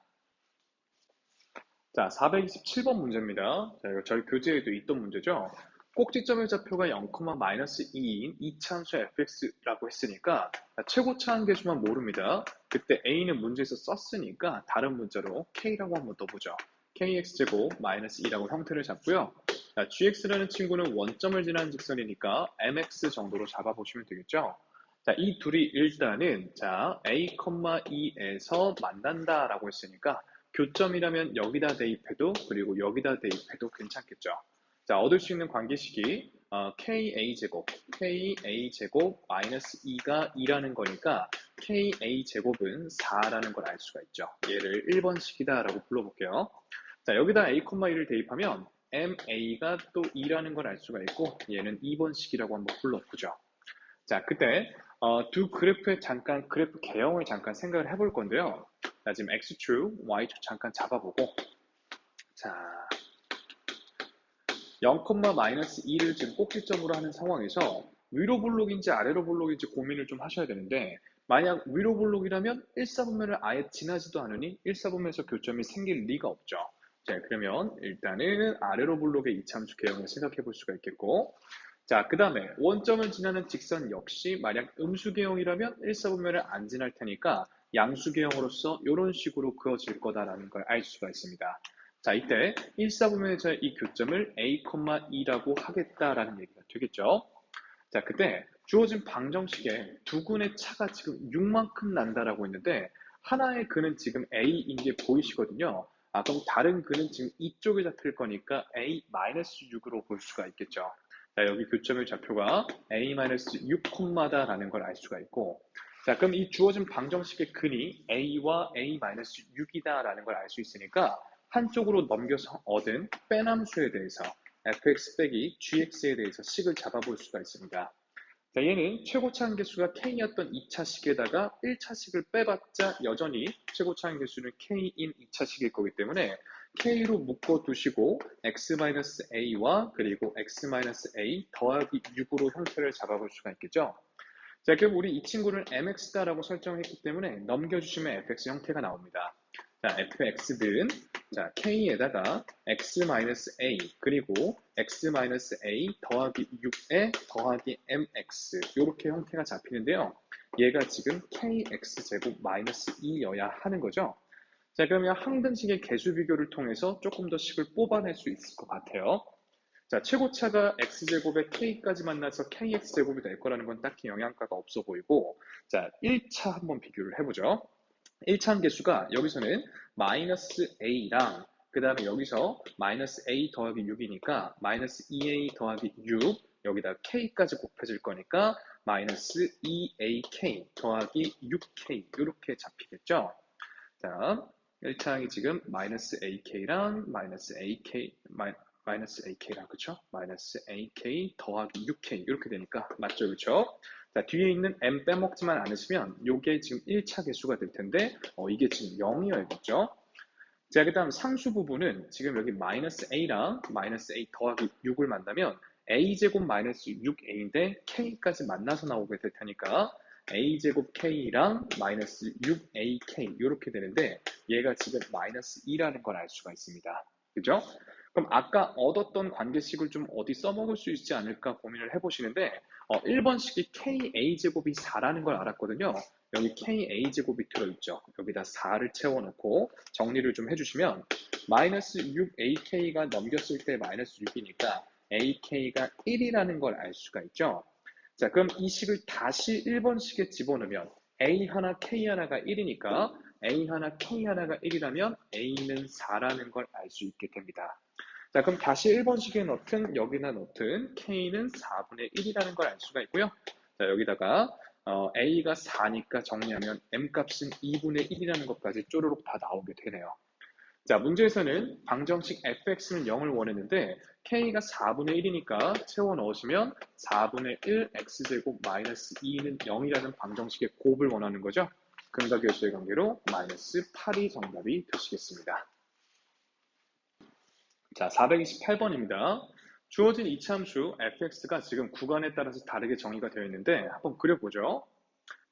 자, 427번 문제입니다. 자, 이거 저희 교재에도 있던 문제죠. 꼭지점의 좌표가 0,-2인 2차 함수 fx라고 했으니까 최고차 한계수만 모릅니다. 그때 a는 문제에서 썼으니까 다른 문자로 k라고 한번 넣어보죠. kx제곱 마이너스 2라고 형태를 잡고요. 자, gx라는 친구는 원점을 지나는 직선이니까 mx 정도로 잡아보시면 되겠죠. 자, 이 둘이 일단은 자 a, 2에서 만난다라고 했으니까 교점이라면 여기다 대입해도 그리고 여기다 대입해도 괜찮겠죠. 자, 얻을 수 있는 관계식이 ka제곱 마이너스 2가 2라는 거니까 ka제곱은 4라는 걸 알 수가 있죠. 얘를 1번식이다라고 불러볼게요. 자, 여기다 a, 2를 대입하면 ma가 또 2라는 걸 알 수가 있고 얘는 2번식이라고 한번 불러보죠. 자, 그때 두 그래프의 잠깐 그래프 개형을 잠깐 생각을 해볼 건데요. 자, 지금 x축, y축 잠깐 잡아보고, 자, 0, 마이너스 2를 지금 꼭지점으로 하는 상황에서 위로 볼록인지 아래로 볼록인지 고민을 좀 하셔야 되는데, 만약 위로 볼록이라면 1사분면을 아예 지나지도 않으니 1사분면에서 교점이 생길 리가 없죠. 자, 그러면 일단은 아래로 볼록의 이차함수 개형을 생각해 볼 수가 있겠고, 자, 그 다음에 원점을 지나는 직선 역시 만약 음수개형이라면 1사분면을 안 지날 테니까 양수개형으로서 이런 식으로 그어질 거다라는 걸 알 수가 있습니다. 자, 이때 1사분면에서의 이 교점을 A, E라고 하겠다라는 얘기가 되겠죠. 자, 그때 주어진 방정식에 두 근의 차가 지금 6만큼 난다라고 했는데 하나의 근은 지금 A인 게 보이시거든요. 그럼 다른 근은 지금 이쪽에 잡힐 거니까 A-6으로 볼 수가 있겠죠. 자, 여기 교점의 좌표가 A-6, 다라는 걸 알 수가 있고, 자, 그럼 이 주어진 방정식의 근이 A와 A-6이다라는 걸 알 수 있으니까 한쪽으로 넘겨서 얻은 빼남수에 대해서 fx 빼기 gx에 대해서 식을 잡아볼 수가 있습니다. 자, 얘는 최고차 한계수가 k였던 2차식에다가 1차식을 빼봤자 여전히 최고차 한계수는 k인 2차식일 거기 때문에 k로 묶어두시고 x-a와 그리고 x-a 더하기 6으로 형태를 잡아볼 수가 있겠죠. 자, 그럼 우리 이 친구를 mx다라고 설정했기 때문에 넘겨주시면 fx 형태가 나옵니다. 자, fx는 자, k에다가 x-a 그리고 x-a 더하기 6에 더하기 mx 이렇게 형태가 잡히는데요. 얘가 지금 kx제곱 마이너스 2여야 하는 거죠. 자, 그러면 항등식의 개수 비교를 통해서 조금 더 식을 뽑아낼 수 있을 것 같아요. 자, 최고차가 x제곱에 k까지 만나서 kx제곱이 될 거라는 건 딱히 영향가가 없어 보이고, 자, 1차 한번 비교를 해보죠. 1차 함계수가 여기서는 마이너스 a랑 그 다음에 여기서 마이너스 a 더하기 6이니까 마이너스 2a 더하기 6 여기다 k까지 곱해질 거니까 마이너스 2ak 더하기 6k 이렇게 잡히겠죠. 자, 1차항이 지금 마이너스 ak랑 마이너스 ak 마이너스 ak랑 그쵸? 마이너스 ak 더하기 6k 이렇게 되니까 맞죠, 그쵸? 자, 뒤에 있는 m 빼먹지만 않으시면 이게 지금 1차 개수가 될 텐데 이게 지금 0이어야겠죠? 자, 그 다음 상수 부분은 지금 여기 마이너스 a랑 마이너스 a 더하기 6을 만나면 a제곱 마이너스 6a인데 k까지 만나서 나오게 될 테니까 a제곱 k랑 마이너스 6ak 이렇게 되는데 얘가 지금 마이너스 2라는 걸 알 수가 있습니다. 그죠? 그럼 아까 얻었던 관계식을 좀 어디 써먹을 수 있지 않을까 고민을 해보시는데 1번식이 ka제곱이 4라는 걸 알았거든요. 여기 ka제곱이 들어있죠. 여기다 4를 채워놓고 정리를 좀 해주시면 마이너스 6ak가 넘겼을 때 마이너스 6이니까 ak가 1이라는 걸 알 수가 있죠. 자, 그럼 이 식을 다시 1번식에 집어넣으면 a 하나 k 하나가 1이니까 a 하나 k 하나가 1이라면 a는 4라는 걸 알 수 있게 됩니다. 자, 그럼 다시 1번식에 넣든 여기나 넣든 k는 4분의 1이라는 걸 알 수가 있고요. 자, 여기다가 a가 4니까 정리하면 m값은 2분의 1이라는 것까지 쪼르륵 다 나오게 되네요. 자, 문제에서는 방정식 fx는 0을 원했는데 k가 4분의 1이니까 채워 넣으시면 4분의 1 x제곱 마이너스 2는 0이라는 방정식의 곱을 원하는 거죠. 근과 교수의 관계로 마이너스 8이 정답이 되시겠습니다. 자, 428번입니다. 주어진 이차함수 fx가 지금 구간에 따라서 다르게 정의가 되어 있는데 한번 그려보죠.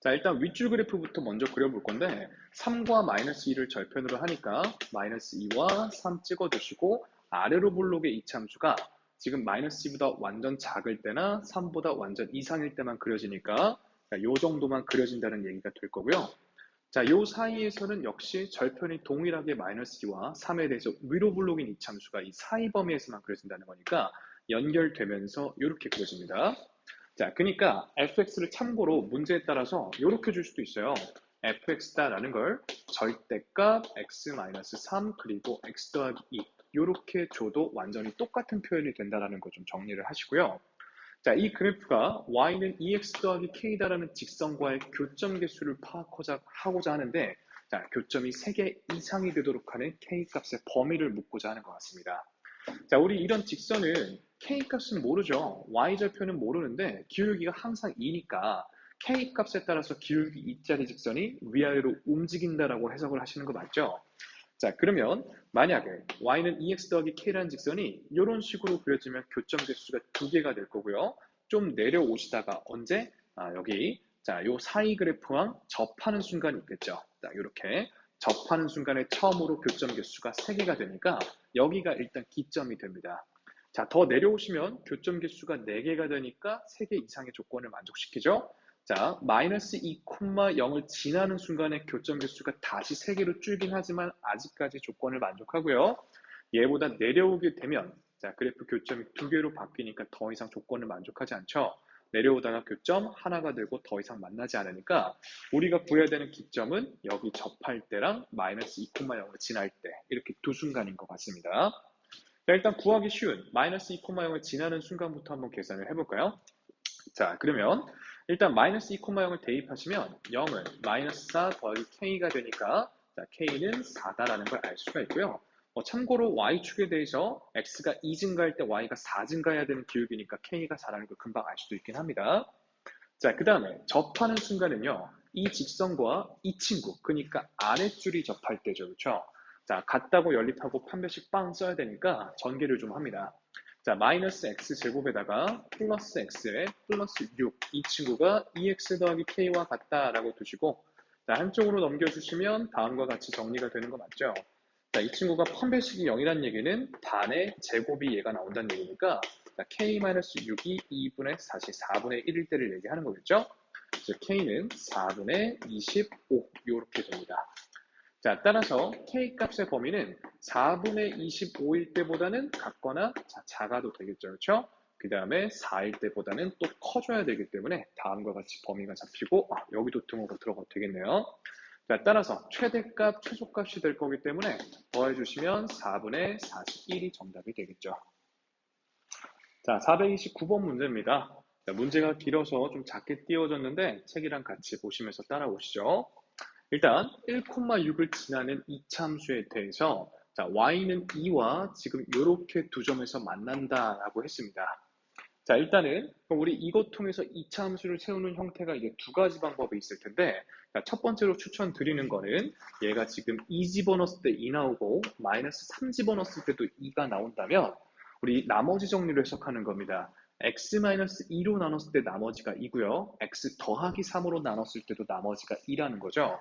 자, 일단 윗줄 그래프부터 먼저 그려볼 건데 3과 마이너스 2를 절편으로 하니까 마이너스 2와 3 찍어주시고 아래로 볼록의 이차함수가 지금 마이너스 2보다 완전 작을 때나 3보다 완전 이상일 때만 그려지니까 이 정도만 그려진다는 얘기가 될 거고요. 자, 요 사이에서는 역시 절편이 동일하게 마이너스 2와 3에 대해서 위로 볼록인 이차함수가 이 사이 범위에서만 그려진다는 거니까 연결되면서 이렇게 그려집니다. 자, 그러니까 fx를 참고로 문제에 따라서 이렇게 줄 수도 있어요. fx다라는 걸 절대값 x-3 그리고 x 더하기 2 이렇게 줘도 완전히 똑같은 표현이 된다는 거 좀 정리를 하시고요. 자, 이 그래프가 y는 2x 더하기 k다라는 직선과의 교점 개수를 파악하고자 하는데 자, 교점이 3개 이상이 되도록 하는 k값의 범위를 묻고자 하는 것 같습니다. 자, 우리 이런 직선은 k값은 모르죠. y절편은 모르는데 기울기가 항상 2니까 k 값에 따라서 기울기 2짜리 직선이 위아래로 움직인다라고 해석을 하시는 거 맞죠? 자, 그러면 만약에 y는 2x 더하기 k라는 직선이 이런 식으로 그려지면 교점 개수가 2개가 될 거고요. 좀 내려오시다가 언제? 여기 자, 요 사이 그래프랑 접하는 순간이 있겠죠. 자, 이렇게 접하는 순간에 처음으로 교점 개수가 3개가 되니까 여기가 일단 기점이 됩니다. 자, 더 내려오시면 교점 개수가 4개가 되니까 3개 이상의 조건을 만족시키죠. 자, 마이너스 2,0을 지나는 순간에 교점 개수가 다시 3개로 줄긴 하지만 아직까지 조건을 만족하고요. 얘보다 내려오게 되면 자, 그래프 교점이 2개로 바뀌니까 더 이상 조건을 만족하지 않죠. 내려오다가 교점 하나가 되고 더 이상 만나지 않으니까 우리가 구해야 되는 기점은 여기 접할 때랑 마이너스 2,0을 지날 때 이렇게 두 순간인 것 같습니다. 자, 일단 구하기 쉬운 마이너스 2,0을 지나는 순간부터 한번 계산을 해볼까요? 자, 그러면 일단 마이너스 2,0을 대입하시면 0은 마이너스 4 더하기 k가 되니까 자, k는 4다라는 걸 알 수가 있고요. 참고로 y축에 대해서 x가 2 증가할 때 y가 4 증가해야 되는 기울기니까 k가 4라는 걸 금방 알 수도 있긴 합니다. 자, 그 다음에 접하는 순간은요. 이 직선과 이 친구, 그러니까 아랫줄이 접할 때죠. 그렇죠? 자, 같다고 연립하고 판별식 빵 써야 되니까 전개를 좀 합니다. 자, 마이너스 x 제곱에다가 플러스 x에 플러스 6, 이 친구가 2x 더하기 k와 같다라고 두시고 자, 한쪽으로 넘겨주시면 다음과 같이 정리가 되는 거 맞죠? 자, 이 친구가 판별식이 0이라는 얘기는 반의 제곱이 얘가 나온다는 얘기니까 자, k-6이 2분의 다시 4분의 1일 때를 얘기하는 거겠죠? 그래서 k는 4분의 25 이렇게 됩니다. 자, 따라서 k 값의 범위는 4분의 25일 때보다는 같거나 작아도 되겠죠. 그렇죠? 그 다음에 4일 때보다는 또 커져야 되기 때문에 다음과 같이 범위가 잡히고 여기도 등호가 들어가도 되겠네요. 자, 따라서 최대값, 최소값이 될 거기 때문에 더해주시면 4분의 41이 정답이 되겠죠. 자, 429번 문제입니다. 자, 문제가 길어서 좀 작게 띄워졌는데 책이랑 같이 보시면서 따라오시죠. 일단 1,6을 지나는 이차함수에 대해서 자, y는 2와 지금 이렇게 두 점에서 만난다라고 했습니다. 자, 일단은 우리 이것 통해서 이차함수를 세우는 형태가 이제 두 가지 방법이 있을 텐데 자, 첫 번째로 추천드리는 거는 얘가 지금 2 집어넣었을 때 2 나오고 마이너스 3 집어넣었을 때도 2가 나온다면 우리 나머지 정리를 해석하는 겁니다. x-2로 나눴을 때 나머지가 2고요. x 더하기 3으로 나눴을 때도 나머지가 2라는 거죠.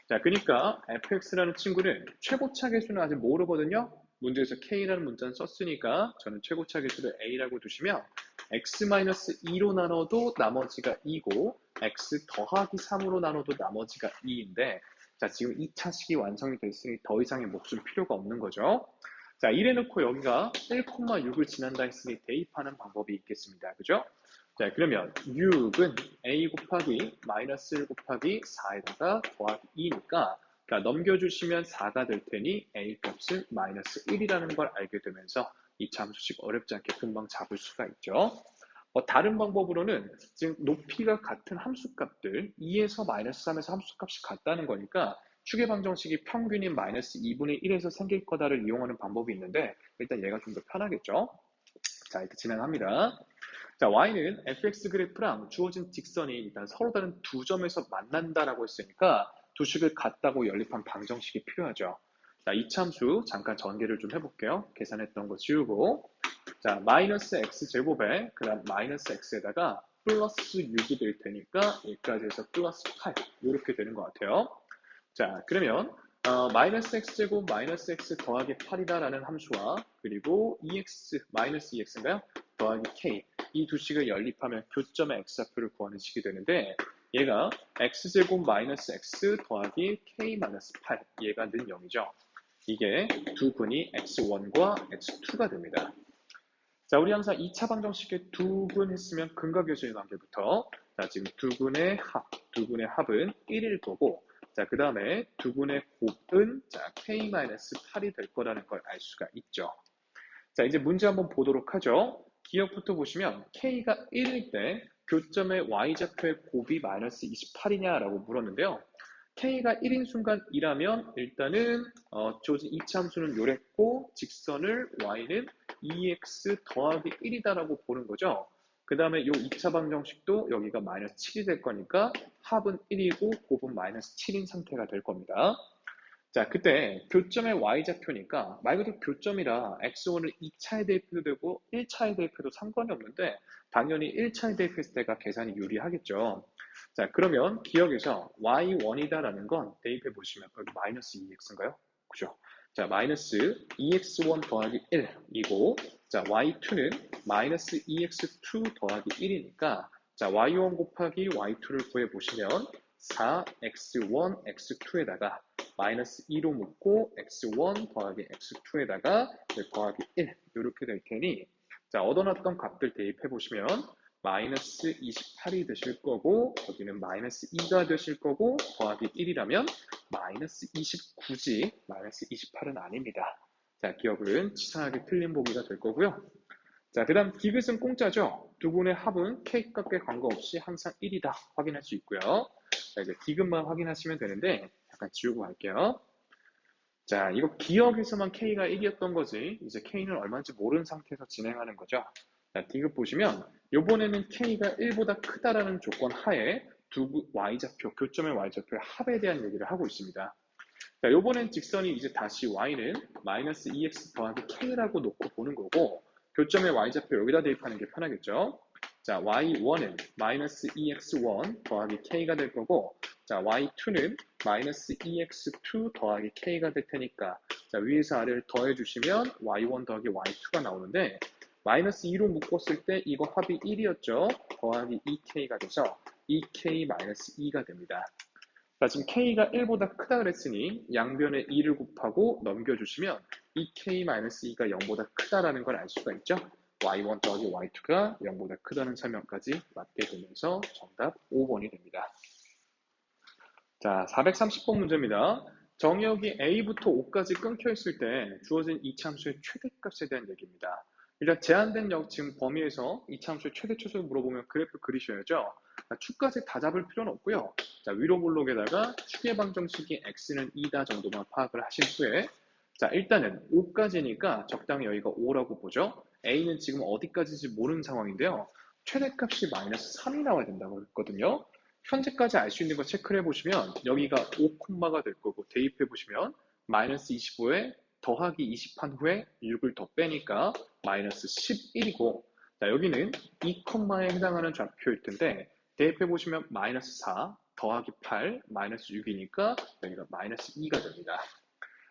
자, 그러니까 fx라는 친구는 최고차 계수는 아직 모르거든요. 문제에서 k라는 문자는 썼으니까 저는 최고차 계수를 a라고 두시면 x-2로 나눠도 나머지가 2고 x 더하기 3으로 나눠도 나머지가 2인데 자, 지금 2차식이 완성이 됐으니 더 이상의 몫은 필요가 없는 거죠. 자, 이래놓고 여기가 1,6을 지난다 했으니 대입하는 방법이 있겠습니다. 그죠? 자, 그러면 6은 a 곱하기 마이너스 1 곱하기 4에다가 더하기 2니까 넘겨주시면 4가 될 테니 a 값은 마이너스 1이라는 걸 알게 되면서 이 함수식 어렵지 않게 금방 잡을 수가 있죠. 다른 방법으로는 지금 높이가 같은 함수값들 2에서 마이너스 3에서 함수값이 같다는 거니까 추계방정식이 평균인 마이너스 2분의 1에서 생길 거다를 이용하는 방법이 있는데 일단 얘가 좀 더 편하겠죠. 자, 이렇게 진행합니다. 자, y는 fx 그래프랑 주어진 직선이 일단 서로 다른 두 점에서 만난다라고 했으니까 두 식을 같다고 연립한 방정식이 필요하죠. 자, 이차함수 잠깐 전개를 좀 해볼게요. 계산했던 거 지우고 자, 마이너스 x제곱에 그다음 마이너스 x에다가 플러스 6이 될 테니까 여기까지 해서 플러스 8 이렇게 되는 것 같아요. 자, 그러면 마이너스 x제곱 마이너스 x 더하기 8이다라는 함수와 그리고 2x 마이너스 2x인가요? 더하기 k 이 두 식을 연립하면 교점의 x좌표를 구하는 식이 되는데 얘가 x제곱 마이너스 x 더하기 k 마이너스 8 얘가 는 0이죠. 이게 두 근이 x1과 x2가 됩니다. 자, 우리 항상 2차 방정식에 두근 했으면 근과 계수의 관계부터 자, 지금 두 근의 합은 1일 거고 자, 그 다음에 두 근의 곱은 자, k-8이 될 거라는 걸 알 수가 있죠. 자, 이제 문제 한번 보도록 하죠. 기억부터 보시면 k가 1일 때 교점의 y좌표의 곱이 마이너스 28이냐라고 물었는데요. k가 1인 순간 2라면 일단은 주어진 이차함수는 요랬고 직선을 y는 2x 더하기 1이다라고 보는 거죠. 그 다음에 요 2차 방정식도 여기가 마이너스 7이 될 거니까 합은 1이고 곱은 마이너스 7인 상태가 될 겁니다. 자, 그때 교점의 y좌표니까 말 그대로 교점이라 x1을 2차에 대입해도 되고 1차에 대입해도 상관이 없는데 당연히 1차에 대입했을 때가 계산이 유리하겠죠. 자, 그러면 기억에서 y1이다라는 건 대입해 보시면 여기 마이너스 2x인가요? 그죠? 자, 마이너스 2x1 더하기 1이고 자, y2는 마이너스 2x2 더하기 1이니까 자, y1 곱하기 y2를 구해 보시면 4x1, x2에다가 마이너스 2로 묶고 x1 더하기 x2에다가 더하기 1 이렇게 될 테니 자, 얻어놨던 값들 대입해 보시면 마이너스 28이 되실 거고 여기는 마이너스 2가 되실 거고 더하기 1이라면 마이너스 29지 마이너스 28은 아닙니다. 자, 기억은 치사하게 틀린 보기가 될 거고요. 자, 그 다음 디귿은 공짜죠. 두 분의 합은 K값에 관계없이 항상 1이다 확인할 수 있고요. 자, 이제 디귿만 확인하시면 되는데 잠깐 지우고 갈게요. 자, 이거 기억에서만 K가 1이었던 거지 이제 K는 얼마인지 모르는 상태에서 진행하는 거죠. 자, 디귿 보시면 요번에는 K가 1보다 크다라는 조건 하에 두 Y좌표, 교점의 Y좌표의 합에 대한 얘기를 하고 있습니다. 자, 요번엔 직선이 이제 다시 Y는 마이너스 2x 더하기 K라고 놓고 보는 거고 교점의 Y좌표 여기다 대입하는 게 편하겠죠. 자, Y1은 마이너스 2x1 더하기 K가 될 거고 자, Y2는 마이너스 2x2 더하기 K가 될 테니까 자, 위에서 아래를 더해주시면 Y1 더하기 Y2가 나오는데 마이너스 2로 묶었을 때 이거 합이 1이었죠. 더하기 2K가 돼서 2K 마이너스 2가 됩니다. 자, 지금 K가 1보다 크다 그랬으니 양변에 2를 곱하고 넘겨주시면 2K-2가 0보다 크다라는 걸 알 수가 있죠. Y1 더하기 Y2가 0보다 크다는 설명까지 맞게 되면서 정답 5번이 됩니다. 자, 430번 문제입니다. 정의역이 A부터 O까지 끊겨 있을 때 주어진 이차함수의 최대값에 대한 얘기입니다. 일단 제한된 지금 범위에서 이차함수의 최대 최소를 물어보면 그래프 그리셔야죠. 축까지 다 잡을 필요는 없고요. 자, 위로 블록에다가 축의 방정식이 x는 2다 정도만 파악을 하신 후에 자, 일단은 5까지니까 적당히 여기가 5라고 보죠. a는 지금 어디까지인지 모르는 상황인데요. 최대값이 마이너스 3이 나와야 된다고 했거든요. 현재까지 알 수 있는 거 체크를 해보시면 여기가 5콤마가 될 거고 대입해 보시면 마이너스 25에 더하기 20한 후에 6을 더 빼니까 마이너스 11이고 자, 여기는 2콤마에 해당하는 좌표일 텐데 대입해 보시면 마이너스 4 더하기 8 마이너스 6이니까 여기가 마이너스 2가 됩니다.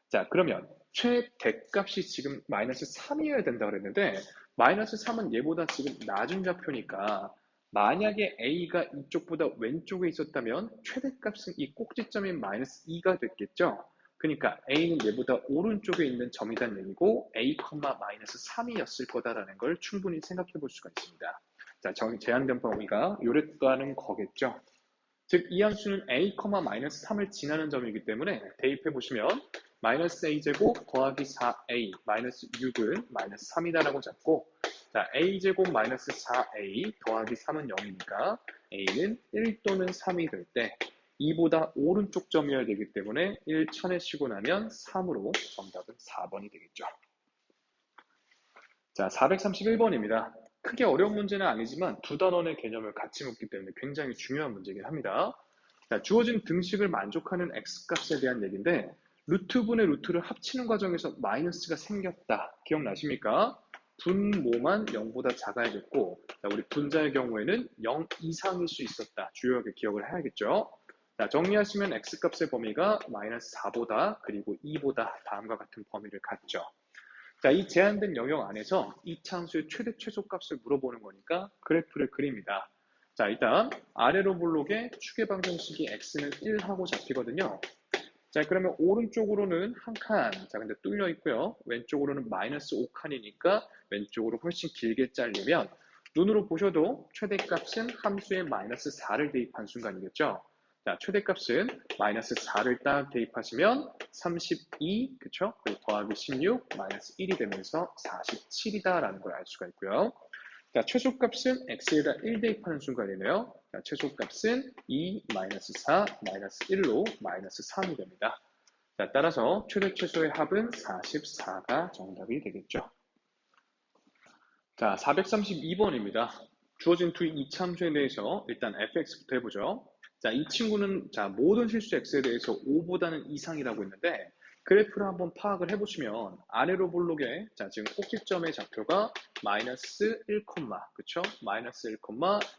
자, 그러면 최대값이 지금 마이너스 3이어야 된다고 그랬는데 마이너스 3은 얘보다 지금 낮은 좌표니까 만약에 A가 이쪽보다 왼쪽에 있었다면 최대값은 이 꼭지점인 마이너스 2가 됐겠죠. 그러니까 A는 얘보다 오른쪽에 있는 점이란 얘기고 A, 마이너스 3이었을 거다라는 걸 충분히 생각해 볼 수가 있습니다. 자, 제한된 범위가 요랬다는 거겠죠. 즉, 이 함수는 A, 마이너스 3을 지나는 점이기 때문에 대입해 보시면 마이너스 A제곱 더하기 4A 마이너스 6은 마이너스 3이다라고 잡고 자, A제곱 마이너스 4A 더하기 3은 0이니까 A는 1 또는 3이 될 때 2보다 오른쪽 점이어야 되기 때문에 1 쳐내시고 나면 3으로 정답은 4번이 되겠죠. 자, 431번입니다. 크게 어려운 문제는 아니지만 두 단원의 개념을 같이 묻기 때문에 굉장히 중요한 문제이긴 합니다. 자, 주어진 등식을 만족하는 x값에 대한 얘기인데 루트분의 루트를 합치는 과정에서 마이너스가 생겼다. 기억나십니까? 분모만 0보다 작아야겠고 자, 우리 분자의 경우에는 0 이상일 수 있었다. 주요하게 기억을 해야겠죠. 자, 정리하시면 x값의 범위가 마이너스 4보다 그리고 2보다 다음과 같은 범위를 갖죠. 자, 이 제한된 영역 안에서 이차함수의 최대 최소값을 물어보는 거니까 그래프를 그립니다. 자, 일단 아래로 블록에 축의 방정식이 x는 1하고 잡히거든요. 자, 그러면 오른쪽으로는 한 칸, 자, 근데 뚫려 있고요. 왼쪽으로는 마이너스 5칸이니까 왼쪽으로 훨씬 길게 잘리면 눈으로 보셔도 최대값은 함수에 마이너스 4를 대입한 순간이겠죠. 자, 최대값은 마이너스 4를 딱 대입하시면 32, 그쵸? 그리고 더하기 16, 마이너스 1이 되면서 47이다라는 걸 알 수가 있고요. 자, 최소값은 x에다 1 대입하는 순간이네요. 자, 최소값은 2, 마이너스 4, 마이너스 1로 마이너스 3이 됩니다. 자, 따라서 최대 최소의 합은 44가 정답이 되겠죠. 자, 432번입니다. 주어진 두 이참수에 대해서 일단 fx부터 해보죠. 자, 이 친구는 자 모든 실수 x에 대해서 5보다는 이상이라고 했는데 그래프를 한번 파악을 해보시면 아래로 볼록에 자 지금 꼭지점의 좌표가 마이너스 1, 그쵸? 마이너스 1,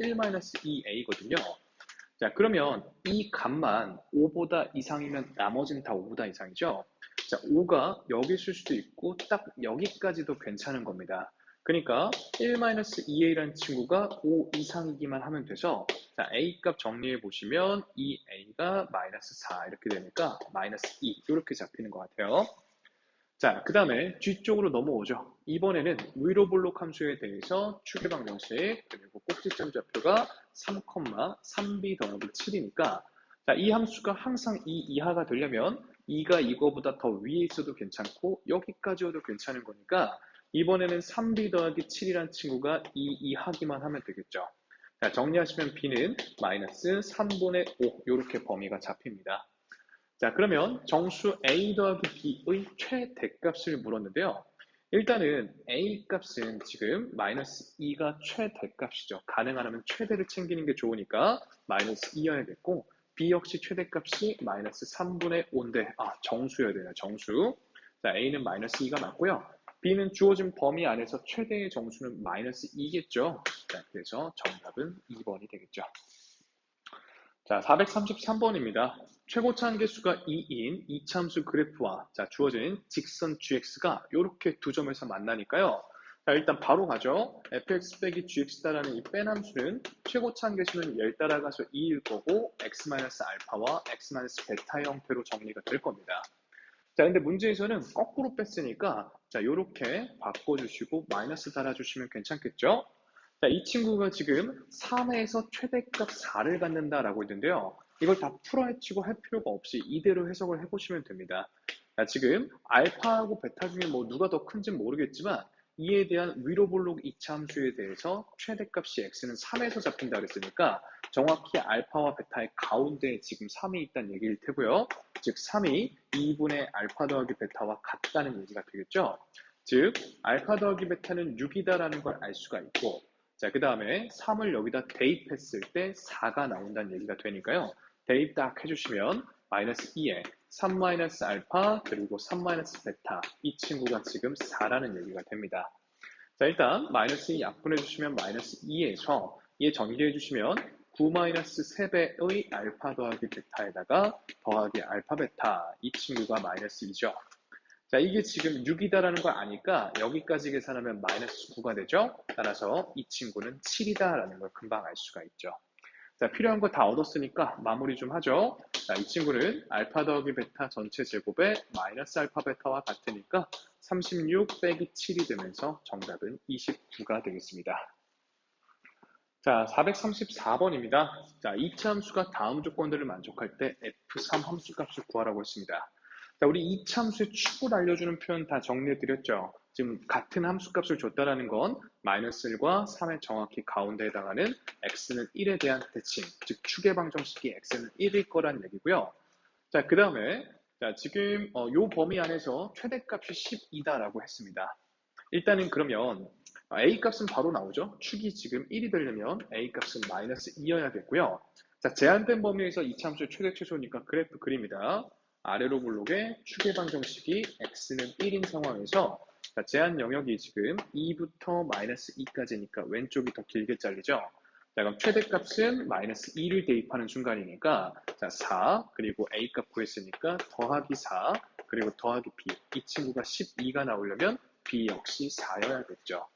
1 마이너스 2a거든요. 자, 그러면 이 값만 5보다 이상이면 나머지는 다 5보다 이상이죠? 자, 5가 여기 있을 수도 있고 딱 여기까지도 괜찮은 겁니다. 그러니까 1-2a라는 친구가 5 이상이기만 하면 돼서 자, a 값 정리해 보시면 이 a가 마이너스 4 이렇게 되니까 마이너스 2 이렇게 잡히는 것 같아요. 자, 그 다음에 뒤쪽으로 넘어오죠. 이번에는 위로 볼록 함수에 대해서 추계 방정식 그리고 꼭지점 좌표가 3,3b 더하기 7이니까 자, 이 함수가 항상 2 이하가 되려면 2가 이거보다 더 위에 있어도 괜찮고 여기까지 와도 괜찮은 거니까 이번에는 3b 더하기 7이라는 친구가 2 이하기만 하면 되겠죠. 자, 정리하시면 b는 마이너스 3분의 5 이렇게 범위가 잡힙니다. 자, 그러면 정수 a 더하기 b의 최대값을 물었는데요. 일단은 a 값은 지금 마이너스 2가 최대값이죠. 가능하면 최대를 챙기는 게 좋으니까 마이너스 2여야겠고 b 역시 최대값이 마이너스 3분의 5인데 정수여야 되나 정수. 자, a는 마이너스 2가 맞고요. b는 주어진 범위 안에서 최대의 정수는 마이너스 2겠죠. 자, 그래서 정답은 2번이 되겠죠. 자, 433번입니다. 최고차 한계수가 2인 이참수 그래프와 자, 주어진 직선 gx가 이렇게 두 점에서 만나니까요. 자, 일단 바로 가죠. fx 빼기 gx다라는 이 뺀 함수는 최고차 한계수는 10 따라가서 2일 거고 x-알파와 x-베타 형태로 정리가 될 겁니다. 자, 근데 문제에서는 거꾸로 뺐으니까 자, 요렇게 바꿔주시고 마이너스 달아주시면 괜찮겠죠? 자, 이 친구가 지금 3에서 최대값 4를 갖는다라고 했는데요. 이걸 다 풀어헤치고 할 필요가 없이 이대로 해석을 해보시면 됩니다. 자, 지금 알파하고 베타 중에 뭐 누가 더 큰지는 모르겠지만 이에 대한 위로 볼록 이차함수에 대해서 최대값이 x는 3에서 잡힌다 그랬으니까 정확히 알파와 베타의 가운데에 지금 3이 있다는 얘기일 테고요. 즉 3이 2분의 알파 더하기 베타와 같다는 얘기가 되겠죠. 즉 알파 더하기 베타는 6이다라는 걸 알 수가 있고 자, 그 다음에 3을 여기다 대입했을 때 4가 나온다는 얘기가 되니까요. 대입 딱 해주시면 마이너스 2에 3 마이너스 알파 그리고 3 마이너스 베타 이 친구가 지금 4라는 얘기가 됩니다. 자, 일단 마이너스 2 약분해 주시면 마이너스 2에서 얘 전개해 주시면 9 마이너스 3배의 알파 더하기 베타에다가 더하기 알파 베타 이 친구가 마이너스 2죠. 자, 이게 지금 6이다라는 걸 아니까 여기까지 계산하면 마이너스 9가 되죠. 따라서 이 친구는 7이다라는 걸 금방 알 수가 있죠. 자, 필요한 거 다 얻었으니까 마무리 좀 하죠. 자, 이 친구는 알파 더하기 베타 전체 제곱에 마이너스 알파 베타와 같으니까 36 빼기 7이 되면서 정답은 29가 되겠습니다. 자, 434번입니다. 자, 이차 함수가 다음 조건들을 만족할 때 F3 함수값을 구하라고 했습니다. 자, 우리 이차 함수의 축을 알려주는 표현 다 정리해드렸죠. 지금 같은 함수값을 줬다라는 건 마이너스 1과 3의 정확히 가운데에 해당하는 x는 1에 대한 대칭, 즉 축의 방정식이 x는 1일 거란 얘기고요. 자, 그 다음에 자, 지금 요 범위 안에서 최대값이 10이다라고 했습니다. 일단은 그러면 a 값은 바로 나오죠. 축이 지금 1이 되려면 a 값은 마이너스 2여야겠고요. 자, 제한된 범위에서 이차함수의 최대 최소니까 그래프 그립니다. 아래로 볼록에 축의 방정식이 x는 1인 상황에서 자, 제한 영역이 지금 2부터 마이너스 2까지니까 왼쪽이 더 길게 잘리죠. 자, 그럼 최대값은 마이너스 2를 대입하는 순간이니까 자, 4 그리고 a 값 구했으니까 더하기 4 그리고 더하기 b 이 친구가 12가 나오려면 b 역시 4여야겠죠.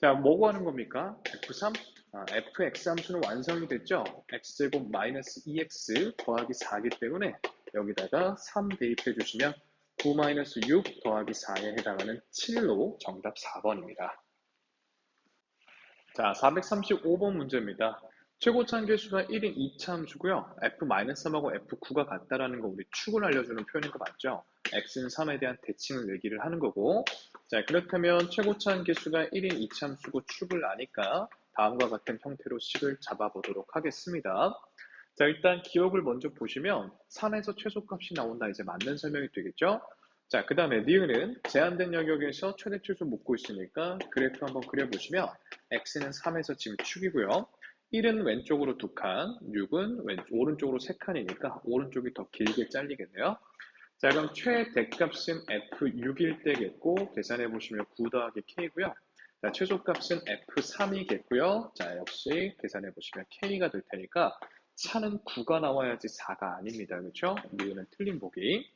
자, 뭐 구하는 겁니까? F3? fx 함수는 완성이 됐죠? x제곱 마이너스 2x 더하기 4이기 때문에 여기다가 3 대입해 주시면 9 마이너스 6 더하기 4에 해당하는 7로 정답 4번입니다. 자, 435번 문제입니다. 최고차 한계수가 1인 2차 함수고요. f-3하고 f9가 같다라는 거 우리 축을 알려주는 표현인 거 맞죠? x는 3에 대한 대칭을 얘기를 하는 거고 자, 그렇다면 최고차 한계수가 1인 2차 함수고 축을 아니까 다음과 같은 형태로 식을 잡아보도록 하겠습니다. 자, 일단 기억을 먼저 보시면 3에서 최소값이 나온다 이제 맞는 설명이 되겠죠? 자, 그 다음에 니은은 제한된 영역에서 최대 최소 묻고 있으니까 그래프 한번 그려보시면 x는 3에서 지금 축이고요. 1은 왼쪽으로 2칸, 6은 오른쪽으로 3칸이니까 오른쪽이 더 길게 잘리겠네요. 자, 그럼 최대값은 F6일 때겠고 계산해 보시면 9 더하기 K고요. 자, 최소값은 F3이겠고요. 자, 역시 계산해 보시면 K가 될 테니까 차는 9가 나와야지 4가 아닙니다. 그렇죠? 이유는 틀린 보기.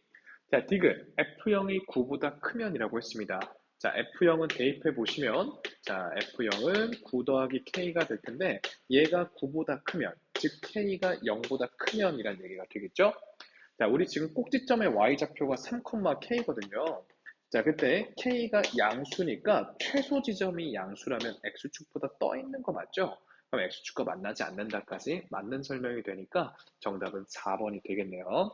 자, 디귿 F0이 9보다 크면이라고 했습니다. 자, F0은 대입해 보시면 자, F0은 9 더하기 K가 될 텐데 얘가 9보다 크면, 즉 K가 0보다 크면이란 얘기가 되겠죠? 자, 우리 지금 꼭지점의 y좌표가 3,k거든요. 자, 그때 k가 양수니까 최소 지점이 양수라면 x축보다 떠 있는 거 맞죠? 그럼 x축과 만나지 않는다까지 맞는 설명이 되니까 정답은 4번이 되겠네요.